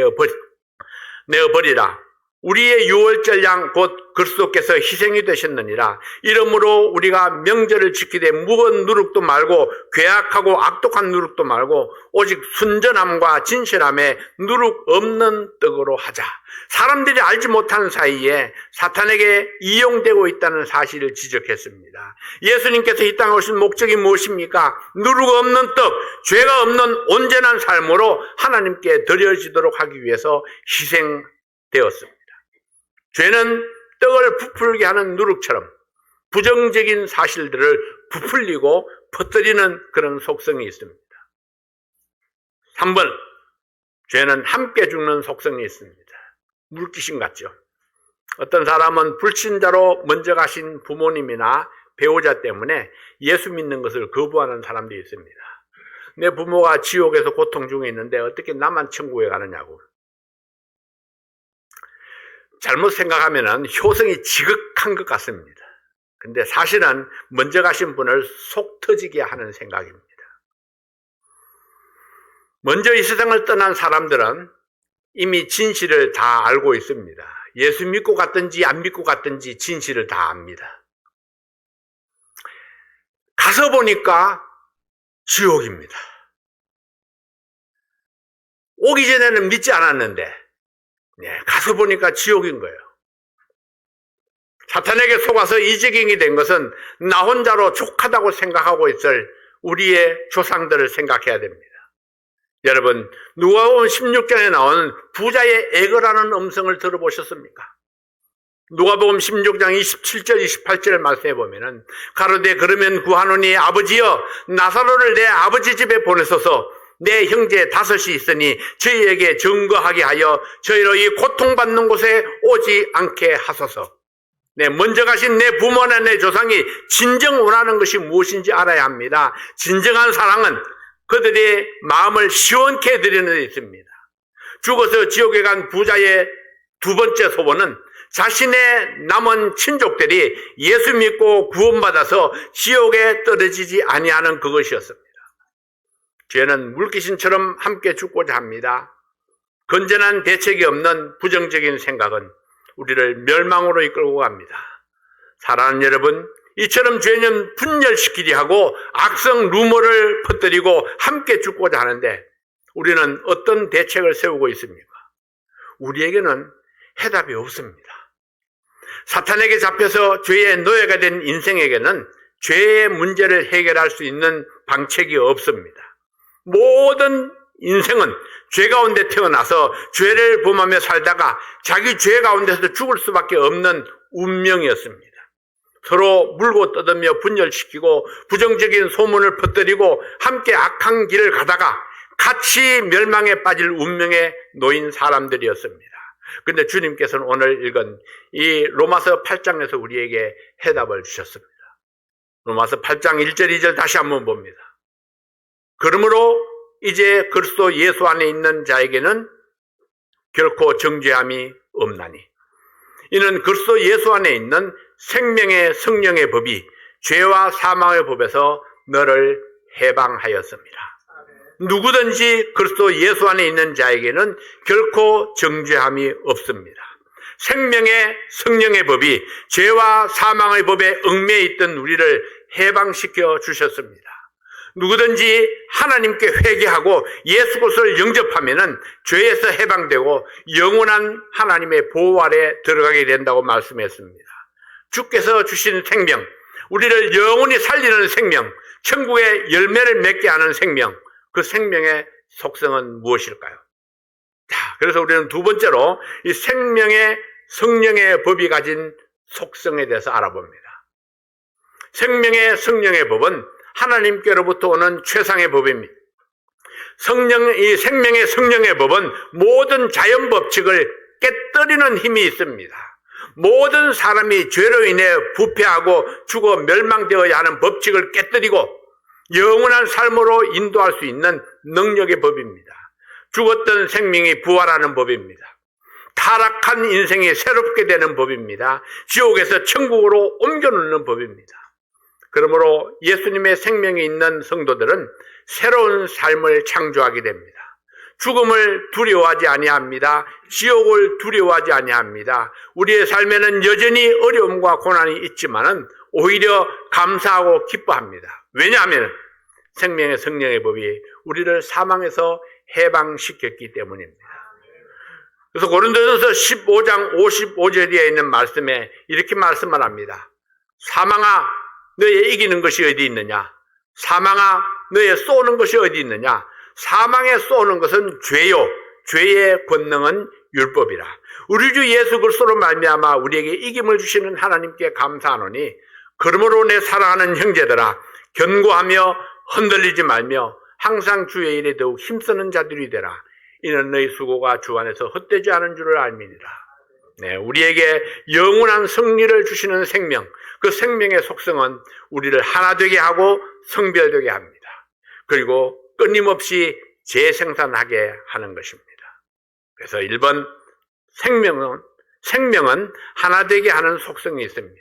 내어버리라. 우리의 유월절 양 곧 그리스도께서 희생이 되셨느니라. 이러므로 우리가 명절을 지키되 무거운 누룩도 말고 괴악하고 악독한 누룩도 말고 오직 순전함과 진실함에 누룩 없는 떡으로 하자. 사람들이 알지 못하는 사이에 사탄에게 이용되고 있다는 사실을 지적했습니다. 예수님께서 이 땅에 오신 목적이 무엇입니까? 누룩 없는 떡, 죄가 없는 온전한 삶으로 하나님께 드려지도록 하기 위해서 희생되었습니다. 죄는 떡을 부풀게 하는 누룩처럼 부정적인 사실들을 부풀리고 퍼뜨리는 그런 속성이 있습니다. 3번, 죄는 함께 죽는 속성이 있습니다. 물귀신 같죠. 어떤 사람은 불신자로 먼저 가신 부모님이나 배우자 때문에 예수 믿는 것을 거부하는 사람도 있습니다. 내 부모가 지옥에서 고통 중에 있는데 어떻게 나만 천국에 가느냐고. 잘못 생각하면 효성이 지극한 것 같습니다. 근데 사실은 먼저 가신 분을 속 터지게 하는 생각입니다. 먼저 이 세상을 떠난 사람들은 이미 진실을 다 알고 있습니다. 예수 믿고 갔든지 안 믿고 갔든지 진실을 다 압니다. 가서 보니까 지옥입니다. 오기 전에는 믿지 않았는데 가서 보니까 지옥인 거예요. 사탄에게 속아서 이적인이 된 것은 나 혼자로 족하다고 생각하고 있을 우리의 조상들을 생각해야 됩니다. 여러분, 누가복음 16장에 나오는 부자의 애거라는 음성을 들어보셨습니까? 누가복음 16장 27절 28절 말씀해 보면은 가로되 그러면 구하노니 아버지여 나사로를 내 아버지 집에 보내소서 내 형제 5이 있으니 저희에게 증거하게 하여 저희로 이 고통받는 곳에 오지 않게 하소서. 먼저 가신 내 부모나 내 조상이 진정 원하는 것이 무엇인지 알아야 합니다. 진정한 사랑은 그들의 마음을 시원케 해드리는 데 있습니다. 죽어서 지옥에 간 부자의 두 번째 소원은 자신의 남은 친족들이 예수 믿고 구원받아서 지옥에 떨어지지 아니하는 그것이었습니다. 죄는 물귀신처럼 함께 죽고자 합니다. 건전한 대책이 없는 부정적인 생각은 우리를 멸망으로 이끌고 갑니다. 사랑하는 여러분, 이처럼 죄는 분열시키려 하고 악성 루머를 퍼뜨리고 함께 죽고자 하는데 우리는 어떤 대책을 세우고 있습니까? 우리에게는 해답이 없습니다. 사탄에게 잡혀서 죄의 노예가 된 인생에게는 죄의 문제를 해결할 수 있는 방책이 없습니다. 모든 인생은 죄 가운데 태어나서 죄를 범하며 살다가 자기 죄 가운데서 죽을 수밖에 없는 운명이었습니다. 서로 물고 뜯으며 분열시키고 부정적인 소문을 퍼뜨리고 함께 악한 길을 가다가 같이 멸망에 빠질 운명에 놓인 사람들이었습니다. 그런데 주님께서는 오늘 읽은 이 로마서 8장에서 우리에게 해답을 주셨습니다. 로마서 8장 1절 2절 다시 한번 봅니다. 그러므로 이제 그리스도 예수 안에 있는 자에게는 결코 정죄함이 없나니 이는 그리스도 예수 안에 있는 생명의 성령의 법이 죄와 사망의 법에서 너를 해방하였습니다. 누구든지 그리스도 예수 안에 있는 자에게는 결코 정죄함이 없습니다. 생명의 성령의 법이 죄와 사망의 법에 얽매여 있던 우리를 해방시켜 주셨습니다. 누구든지 하나님께 회개하고 예수 그리스도를 영접하면은 죄에서 해방되고 영원한 하나님의 보호 아래 들어가게 된다고 말씀했습니다. 주께서 주신 생명, 우리를 영원히 살리는 생명, 천국의 열매를 맺게 하는 생명, 그 생명의 속성은 무엇일까요? 자, 그래서 우리는 두 번째로 이 생명의 성령의 법이 가진 속성에 대해서 알아봅니다. 생명의 성령의 법은 하나님께로부터 오는 최상의 법입니다. 이 생명의 성령의 법은 모든 자연 법칙을 깨뜨리는 힘이 있습니다. 모든 사람이 죄로 인해 부패하고 죽어 멸망되어야 하는 법칙을 깨뜨리고 영원한 삶으로 인도할 수 있는 능력의 법입니다. 죽었던 생명이 부활하는 법입니다. 타락한 인생이 새롭게 되는 법입니다. 지옥에서 천국으로 옮겨놓는 법입니다. 그러므로 예수님의 생명이 있는 성도들은 새로운 삶을 창조하게 됩니다. 죽음을 두려워하지 아니합니다. 지옥을 두려워하지 아니합니다. 우리의 삶에는 여전히 어려움과 고난이 있지만은 오히려 감사하고 기뻐합니다. 왜냐하면 생명의 성령의 법이 우리를 사망에서 해방시켰기 때문입니다. 그래서 고린도전서 15장 55절에 있는 말씀에 이렇게 말씀을 합니다. 사망아, 너의 이기는 것이 어디 있느냐? 사망아, 너의 쏘는 것이 어디 있느냐? 사망에 쏘는 것은 죄요, 죄의 권능은 율법이라. 우리 주 예수 그리스도로 말미암아 우리에게 이김을 주시는 하나님께 감사하노니 그러므로 내 사랑하는 형제들아, 견고하며 흔들리지 말며 항상 주의 일에 더욱 힘쓰는 자들이 되라. 이는 너희 수고가 주 안에서 헛되지 않은 줄을 알미니라. 네, 우리에게 영원한 승리를 주시는 생명, 그 생명의 속성은 우리를 하나 되게 하고 성별되게 합니다. 그리고 끊임없이 재생산하게 하는 것입니다. 그래서 1번, 생명은 하나 되게 하는 속성이 있습니다.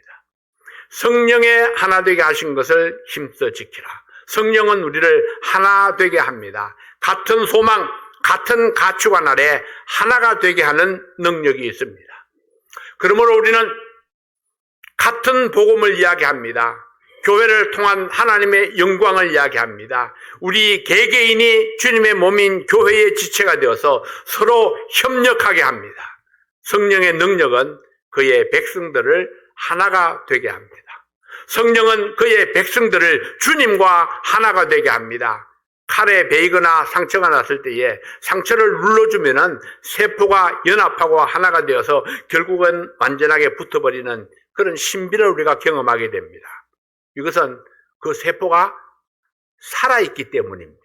성령의 하나 되게 하신 것을 힘써 지키라. 성령은 우리를 하나 되게 합니다. 같은 소망, 같은 가치관 아래 하나가 되게 하는 능력이 있습니다. 그러므로 우리는 같은 복음을 이야기합니다. 교회를 통한 하나님의 영광을 이야기합니다. 우리 개개인이 주님의 몸인 교회의 지체가 되어서 서로 협력하게 합니다. 성령의 능력은 그의 백성들을 하나가 되게 합니다. 성령은 그의 백성들을 주님과 하나가 되게 합니다. 칼에 베이거나 상처가 났을 때에 상처를 눌러주면은 세포가 연합하고 하나가 되어서 결국은 완전하게 붙어버리는 그런 신비를 우리가 경험하게 됩니다. 이것은 그 세포가 살아있기 때문입니다.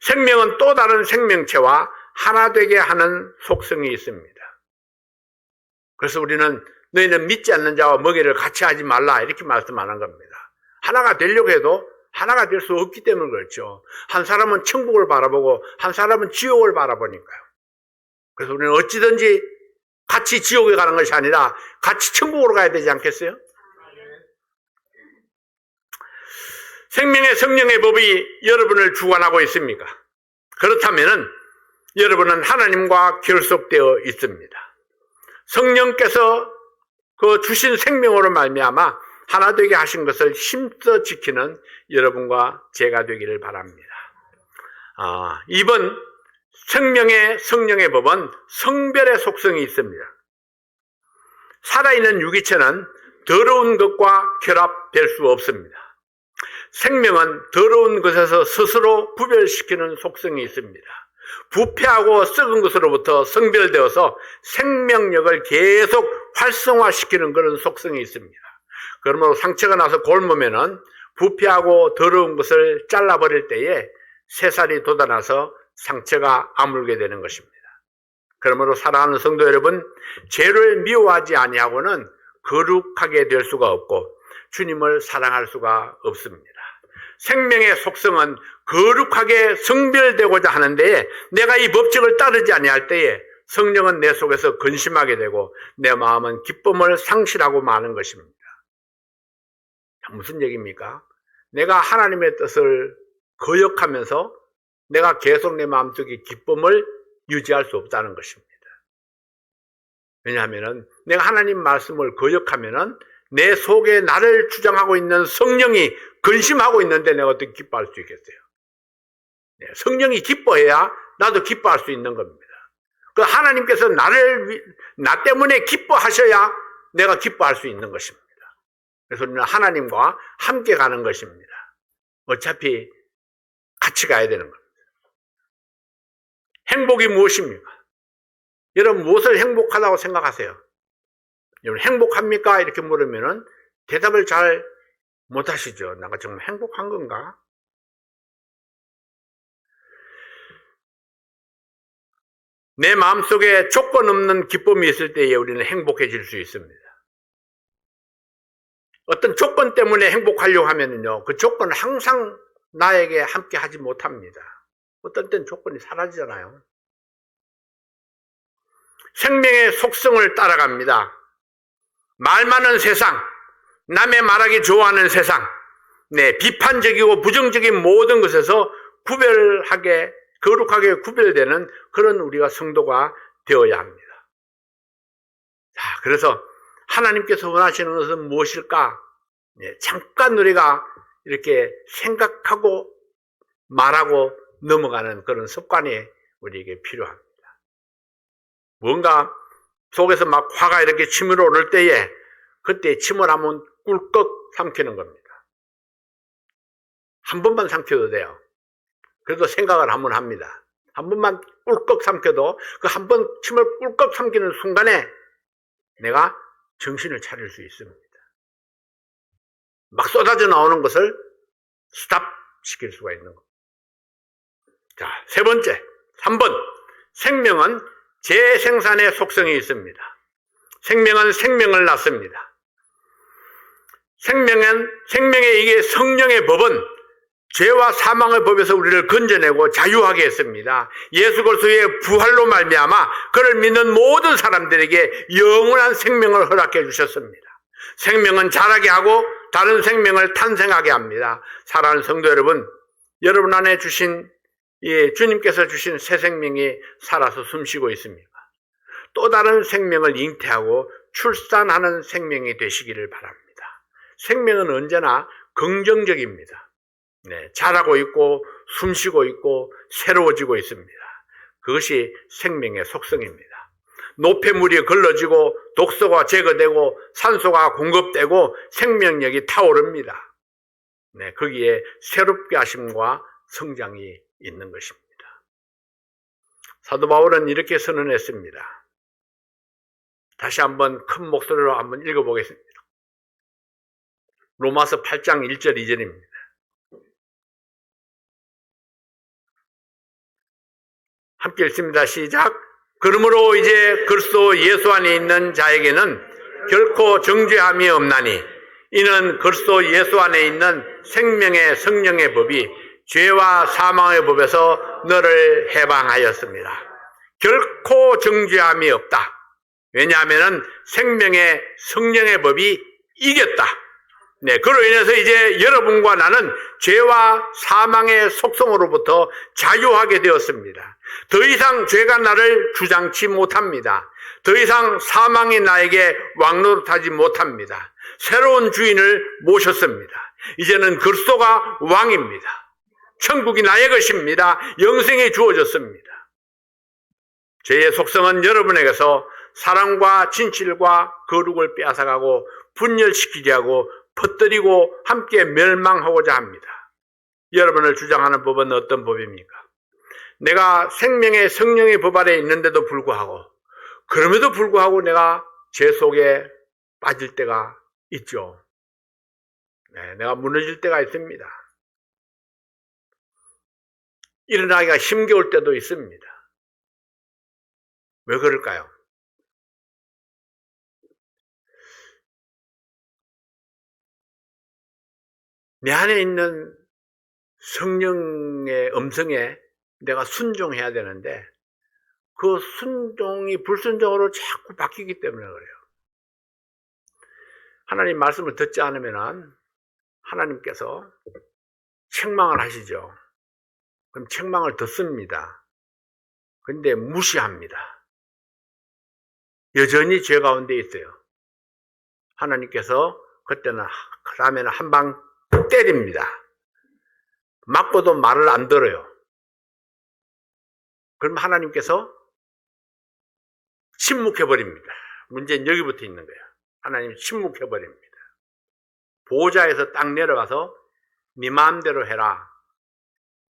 생명은 또 다른 생명체와 하나 되게 하는 속성이 있습니다. 그래서 우리는 너희는 믿지 않는 자와 먹이를 같이 하지 말라 이렇게 말씀하는 겁니다. 하나가 되려고 해도 하나가 될 수 없기 때문에 그렇죠. 한 사람은 천국을 바라보고 한 사람은 지옥을 바라보니까요. 그래서 우리는 어찌든지 같이 지옥에 가는 것이 아니라 같이 천국으로 가야 되지 않겠어요? 생명의 성령의 법이 여러분을 주관하고 있습니까? 그렇다면 여러분은 하나님과 결속되어 있습니다. 성령께서 그 주신 생명으로 말미암아 하나 되게 하신 것을 힘써 지키는 여러분과 제가 되기를 바랍니다. 2번, 생명의 성령의 법은 성별의 속성이 있습니다. 살아있는 유기체는 더러운 것과 결합될 수 없습니다. 생명은 더러운 것에서 스스로 구별시키는 속성이 있습니다. 부패하고 썩은 것으로부터 성별되어서 생명력을 계속 활성화시키는 그런 속성이 있습니다. 그러므로 상처가 나서 곪으면은 부패하고 더러운 것을 잘라버릴 때에 새살이 돋아나서 상처가 아물게 되는 것입니다. 그러므로 사랑하는 성도 여러분, 죄를 미워하지 아니하고는 거룩하게 될 수가 없고 주님을 사랑할 수가 없습니다. 생명의 속성은 거룩하게 성별되고자 하는데 내가 이 법칙을 따르지 아니할 때에 성령은 내 속에서 근심하게 되고 내 마음은 기쁨을 상실하고 마는 것입니다. 무슨 얘기입니까? 내가 하나님의 뜻을 거역하면서 내가 계속 내 마음속에 기쁨을 유지할 수 없다는 것입니다. 왜냐하면 내가 하나님 말씀을 거역하면 내 속에 나를 주장하고 있는 성령이 근심하고 있는데 내가 어떻게 기뻐할 수 있겠어요? 성령이 기뻐해야 나도 기뻐할 수 있는 겁니다. 그 하나님께서 나 때문에 기뻐하셔야 내가 기뻐할 수 있는 것입니다. 그래서 우리는 하나님과 함께 가는 것입니다. 어차피 같이 가야 되는 겁니다. 행복이 무엇입니까? 여러분 무엇을 행복하다고 생각하세요? 여러분 행복합니까? 이렇게 물으면은 대답을 잘 못하시죠. 내가 정말 행복한 건가? 내 마음속에 조건 없는 기쁨이 있을 때에 우리는 행복해질 수 있습니다. 어떤 조건 때문에 행복하려고 하면요, 그 조건은 항상 나에게 함께 하지 못합니다. 어떤 때는 조건이 사라지잖아요. 생명의 속성을 따라갑니다. 말 많은 세상, 남의 말하기 좋아하는 세상, 비판적이고 부정적인 모든 것에서 거룩하게 구별되는 그런 우리가 성도가 되어야 합니다. 자, 그래서 하나님께서 원하시는 것은 무엇일까? 잠깐 우리가 이렇게 생각하고 말하고 넘어가는 그런 습관이 우리에게 필요합니다. 뭔가 속에서 막 화가 이렇게 치밀어 오를 때에 그때 침을 한번 꿀꺽 삼키는 겁니다. 한 번만 삼켜도 돼요. 그래도 생각을 한번 합니다. 한 번만 꿀꺽 삼켜도 그 한 번 침을 꿀꺽 삼키는 순간에 내가 정신을 차릴 수 있습니다. 막 쏟아져 나오는 것을 스탑 시킬 수가 있는 겁니다. 자, 세 번째, 3번. 생명은 재생산의 속성이 있습니다. 생명은 생명을 낳습니다. 생명의 이게 성령의 법은 죄와 사망의 법에서 우리를 건져내고 자유하게 했습니다. 예수 그리스도의 부활로 말미암아 그를 믿는 모든 사람들에게 영원한 생명을 허락해 주셨습니다. 생명은 자라게 하고 다른 생명을 탄생하게 합니다. 사랑하는 성도 여러분, 여러분 안에 주님께서 주신 새 생명이 살아서 숨쉬고 있습니까? 또 다른 생명을 잉태하고 출산하는 생명이 되시기를 바랍니다. 생명은 언제나 긍정적입니다. 자라고 있고 숨쉬고 있고 새로워지고 있습니다. 그것이 생명의 속성입니다. 노폐물이 걸러지고 독소가 제거되고 산소가 공급되고 생명력이 타오릅니다. 거기에 새롭게 하심과 성장이 있는 것입니다. 사도 바울은 이렇게 선언했습니다. 다시 한번 큰 목소리로 한번 읽어보겠습니다. 로마서 8장 1절 2절입니다. 함께 읽습니다. 시작. 그러므로 이제 그리스도 예수 안에 있는 자에게는 결코 정죄함이 없나니 이는 그리스도 예수 안에 있는 생명의 성령의 법이 죄와 사망의 법에서 너를 해방하였습니다. 결코 정죄함이 없다. 왜냐하면 생명의 성령의 법이 이겼다. 그로 인해서 이제 여러분과 나는 죄와 사망의 속성으로부터 자유하게 되었습니다. 더 이상 죄가 나를 주장치 못합니다. 더 이상 사망이 나에게 왕노릇하지 못합니다. 새로운 주인을 모셨습니다. 이제는 그리스도가 왕입니다. 천국이 나의 것입니다. 영생이 주어졌습니다. 죄의 속성은 여러분에게서 사랑과 진실과 거룩을 빼앗아가고 분열시키게 하고 퍼뜨리고 함께 멸망하고자 합니다. 여러분을 주장하는 법은 어떤 법입니까? 내가 생명의 성령의 법 아래 있는데도 불구하고, 그럼에도 불구하고 내가 죄 속에 빠질 때가 있죠. 네, 내가 무너질 때가 있습니다. 일어나기가 힘겨울 때도 있습니다. 왜 그럴까요? 내 안에 있는 성령의 음성에 내가 순종해야 되는데 그 순종이 불순종으로 자꾸 바뀌기 때문에 그래요. 하나님 말씀을 듣지 않으면 하나님께서 책망을 하시죠. 그럼 책망을 듣습니다. 근데 무시합니다. 여전히 죄 가운데 있어요. 하나님께서 그때는 그 다음에는 한 방 때립니다. 맞고도 말을 안 들어요. 그럼 하나님께서 침묵해버립니다. 문제는 여기부터 있는 거예요. 하나님 침묵해버립니다. 보호자에서 딱 내려가서 네 마음대로 해라.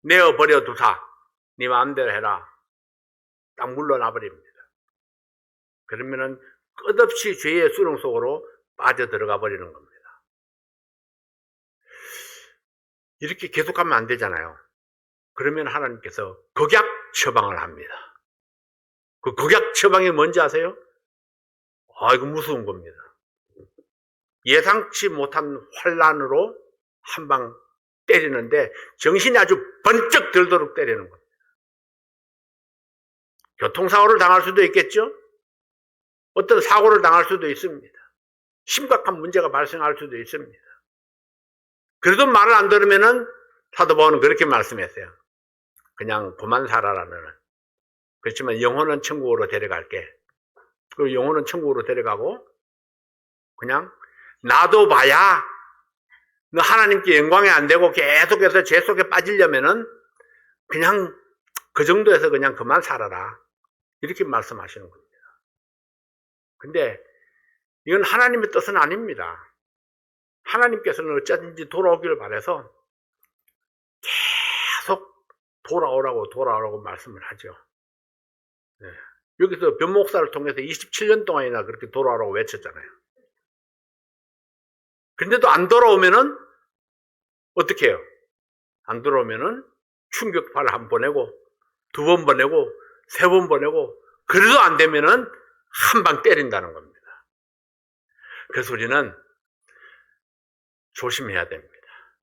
내어버려 두사. 네 마음대로 해라. 딱 물러나 버립니다. 그러면은 끝없이 죄의 수렁 속으로 빠져들어가 버리는 겁니다. 이렇게 계속하면 안 되잖아요. 그러면 하나님께서 극약 처방을 합니다. 그 극약 처방이 뭔지 아세요? 이거 무서운 겁니다. 예상치 못한 환란으로 한 방 때리는데 정신이 아주 번쩍 들도록 때리는 겁니다. 교통사고를 당할 수도 있겠죠? 어떤 사고를 당할 수도 있습니다. 심각한 문제가 발생할 수도 있습니다. 그래도 말을 안 들으면은 사도 바울은 그렇게 말씀했어요. 그냥 그만 살아라 너는. 그렇지만 영혼은 천국으로 데려갈게. 그 영혼은 천국으로 데려가고 그냥 놔둬봐야 너 하나님께 영광이 안 되고 계속해서 죄 속에 빠지려면은 그냥 그 정도에서 그냥 그만 살아라. 이렇게 말씀하시는 겁니다. 근데 이건 하나님의 뜻은 아닙니다. 하나님께서는 어쩌든지 돌아오기를 바라서 계속 돌아오라고 말씀을 하죠. 네. 여기서 변목사를 통해서 27년 동안이나 그렇게 돌아오라고 외쳤잖아요. 근데도 안 돌아오면은 어떻게 해요? 안 돌아오면은 충격파를 한 번 보내고, 두 번 보내고, 세 번 보내고, 그래도 안 되면은 한 방 때린다는 겁니다. 그래서 우리는 조심해야 됩니다.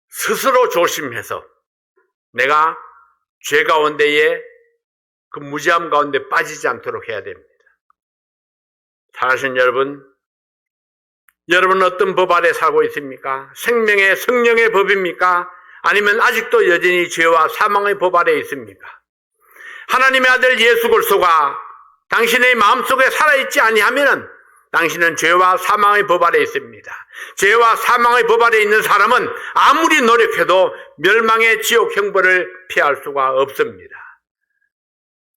스스로 조심해서 내가 죄 가운데에 그 무지함 가운데 빠지지 않도록 해야 됩니다. 사랑하시는 여러분, 여러분은 어떤 법 아래 살고 있습니까? 생명의 성령의 법입니까? 아니면 아직도 여전히 죄와 사망의 법 아래 있습니까? 하나님의 아들 예수 그리스도가 당신의 마음속에 살아있지 아니하면 당신은 죄와 사망의 법 아래 있습니다. 죄와 사망의 법 아래 있는 사람은 아무리 노력해도 멸망의 지옥 형벌을 피할 수가 없습니다.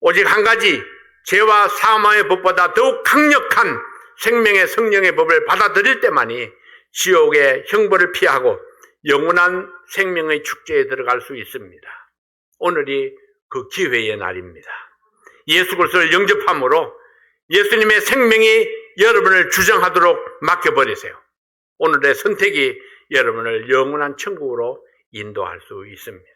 오직 한 가지, 죄와 사망의 법보다 더욱 강력한 생명의 성령의 법을 받아들일 때만이 지옥의 형벌을 피하고 영원한 생명의 축제에 들어갈 수 있습니다. 오늘이 그 기회의 날입니다. 예수 그리스도를 영접함으로 예수님의 생명이 여러분을 주장하도록 맡겨버리세요. 오늘의 선택이 여러분을 영원한 천국으로 인도할 수 있습니다.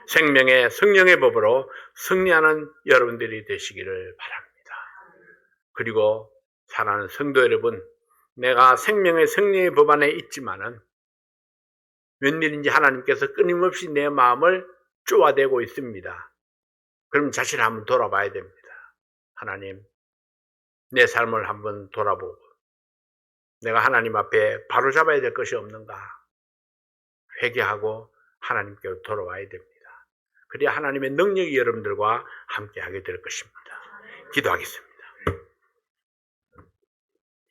생명의 성령의 법으로 승리하는 여러분들이 되시기를 바랍니다. 그리고 사랑하는 성도 여러분, 내가 생명의 성령의 법 안에 있지만은 웬일인지 하나님께서 끊임없이 내 마음을 쪼아대고 있습니다. 그럼 자신을 한번 돌아봐야 됩니다. 하나님, 내 삶을 한번 돌아보고 내가 하나님 앞에 바로잡아야 될 것이 없는가 회개하고 하나님께로 돌아와야 됩니다. 그래야 하나님의 능력이 여러분들과 함께하게 될 것입니다. 기도하겠습니다.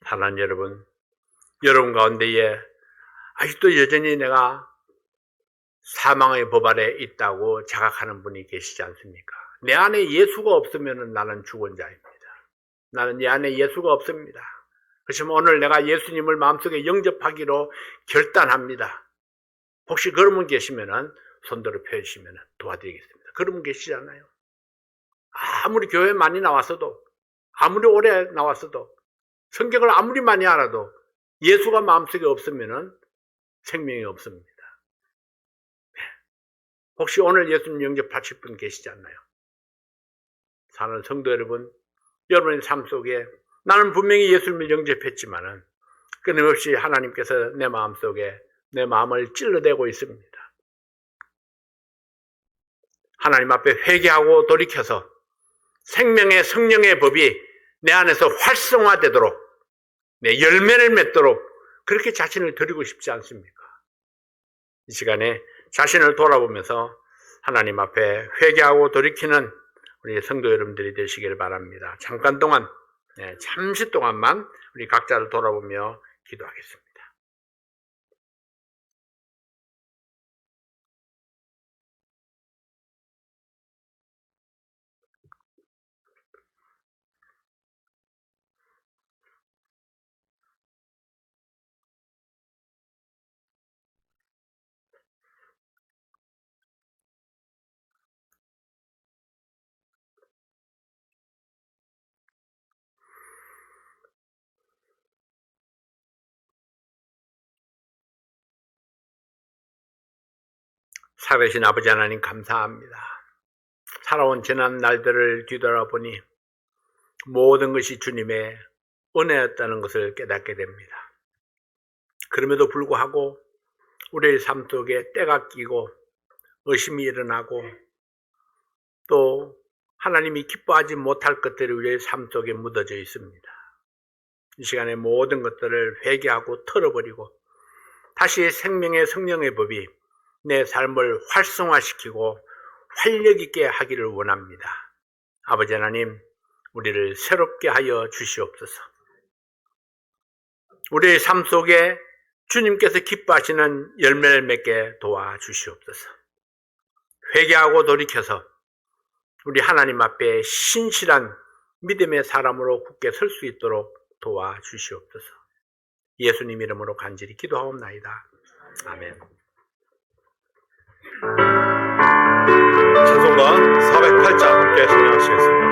하나님 여러분 가운데에 아직도 여전히 내가 사망의 법 아래 있다고 자각하는 분이 계시지 않습니까? 내 안에 예수가 없으면 나는 죽은 자입니다. 나는 내 안에 예수가 없습니다. 그렇지만 오늘 내가 예수님을 마음속에 영접하기로 결단합니다. 혹시 그런 분 계시면은 손들어 펴주시면 도와드리겠습니다. 그런 분 계시잖아요. 아무리 교회 많이 나왔어도, 아무리 오래 나왔어도, 성경을 아무리 많이 알아도 예수가 마음속에 없으면은 생명이 없습니다. 혹시 오늘 예수님 영접하실 분 계시지 않나요? 사랑하는 성도 여러분, 여러분의 삶 속에 나는 분명히 예수님을 영접했지만은 끊임없이 하나님께서 내 마음속에 내 마음을 찔러대고 있습니다. 하나님 앞에 회개하고 돌이켜서 생명의 성령의 법이 내 안에서 활성화되도록, 내 열매를 맺도록 그렇게 자신을 드리고 싶지 않습니까? 이 시간에 자신을 돌아보면서 하나님 앞에 회개하고 돌이키는 우리 성도 여러분들이 되시길 바랍니다. 잠깐 동안, 잠시 동안만 우리 각자를 돌아보며 기도하겠습니다. 살아계신 아버지 하나님 감사합니다. 살아온 지난 날들을 뒤돌아보니 모든 것이 주님의 은혜였다는 것을 깨닫게 됩니다. 그럼에도 불구하고 우리의 삶 속에 때가 끼고 의심이 일어나고 또 하나님이 기뻐하지 못할 것들이 우리의 삶 속에 묻어져 있습니다. 이 시간에 모든 것들을 회개하고 털어버리고 다시 생명의 성령의 법이 내 삶을 활성화시키고 활력 있게 하기를 원합니다. 아버지 하나님, 우리를 새롭게 하여 주시옵소서. 우리의 삶 속에 주님께서 기뻐하시는 열매를 맺게 도와주시옵소서. 회개하고 돌이켜서 우리 하나님 앞에 신실한 믿음의 사람으로 굳게 설 수 있도록 도와주시옵소서. 예수님 이름으로 간절히 기도하옵나이다. 아멘. 찬송가 408장 함께 찬양하시겠습니다.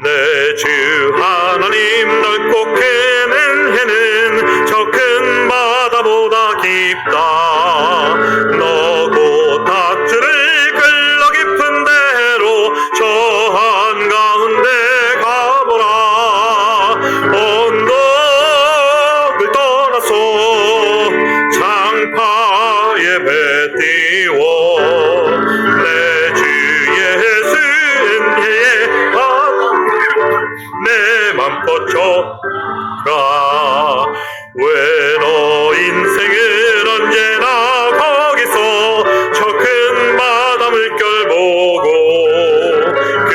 내 주 하나님 넓고 큰 은혜는 저 큰 바다보다 깊다. 너고 닷줄을 끌러 깊은 데로 저 한가운데 가보라. 언덕을 떠나서 장파에 배 띄워 내 주 예수 은혜에 내 맘 뻗쳐가. 왜 너 인생을 언제나 거기서 저 큰 바다 물결 보고 그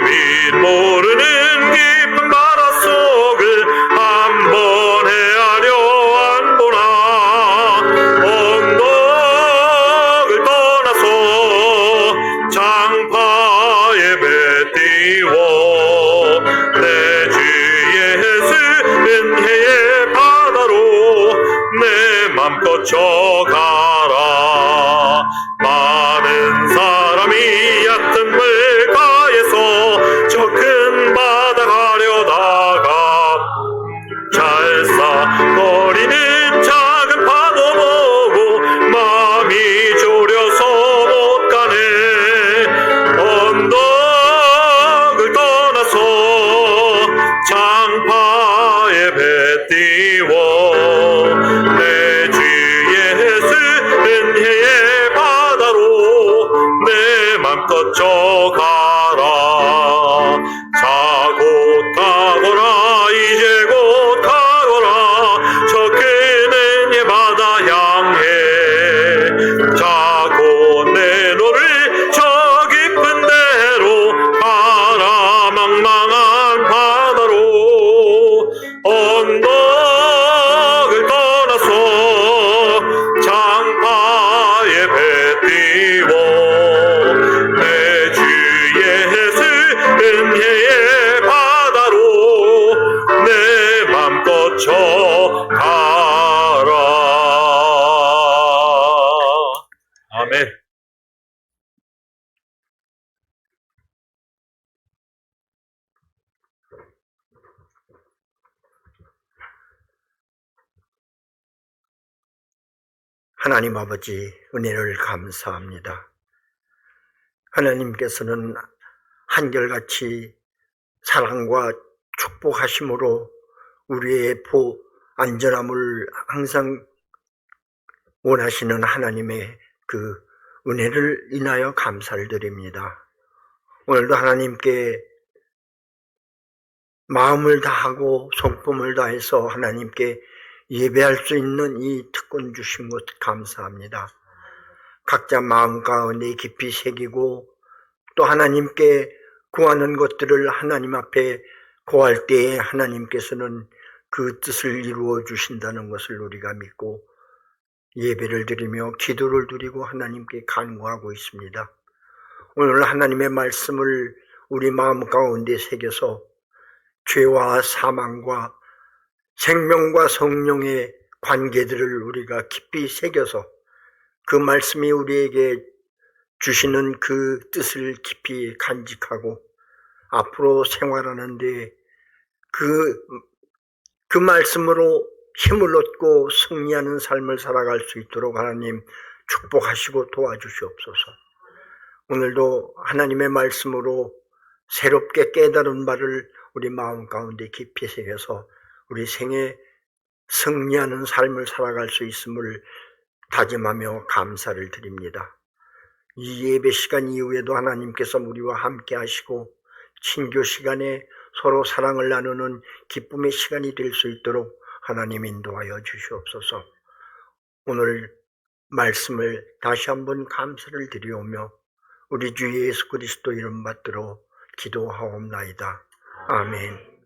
빛 모르는 깊은 바다 속을 한번 헤아려 안 보나. 언덕을 떠나서 장파에 배 띄워 내 주 예수 은혜의 바다로 내 맘 뻗쳐가라. 많은 사람이 얕은 물가에서 저 큰 바다 가려다가 잘싸거리는 작은 파도 보고 마음이 졸여서 못 가네. 언덕을 떠나서 장파에 배 띄워 내 주 예수 은혜의 바다로 내 맘 뻗쳐가라. 자 곧 가거라 이제 곧 가거라 저 큰 은혜 바다 향해. 자 곧 내 너를 저 깊은 데로 가라. 망망한 바다로 언덕을 떠나서 장파에 배 띄워 내 주 하나님 아버지 은혜를 감사합니다. 하나님께서는 한결같이 사랑과 축복하심으로 우리의 안전함을 항상 원하시는 하나님의 그 은혜를 인하여 감사를 드립니다. 오늘도 하나님께 마음을 다하고 성품을 다해서 하나님께 예배할 수 있는 이 특권 주신 것 감사합니다. 각자 마음 가운데 깊이 새기고 또 하나님께 구하는 것들을 하나님 앞에 구할 때에 하나님께서는 그 뜻을 이루어 주신다는 것을 우리가 믿고 예배를 드리며 기도를 드리고 하나님께 간구하고 있습니다. 오늘 하나님의 말씀을 우리 마음 가운데 새겨서 죄와 사망과 생명과 성령의 관계들을 우리가 깊이 새겨서 그 말씀이 우리에게 주시는 그 뜻을 깊이 간직하고 앞으로 생활하는데 그 말씀으로 힘을 얻고 승리하는 삶을 살아갈 수 있도록 하나님 축복하시고 도와주시옵소서. 오늘도 하나님의 말씀으로 새롭게 깨달은 바를 우리 마음 가운데 깊이 새겨서 우리 생에 승리하는 삶을 살아갈 수 있음을 다짐하며 감사를 드립니다. 이 예배 시간 이후에도 하나님께서 우리와 함께 하시고 친교 시간에 서로 사랑을 나누는 기쁨의 시간이 될 수 있도록 하나님 인도하여 주시옵소서. 오늘 말씀을 다시 한번 감사를 드리오며 우리 주 예수 그리스도 이름 받들어 기도하옵나이다. 아멘.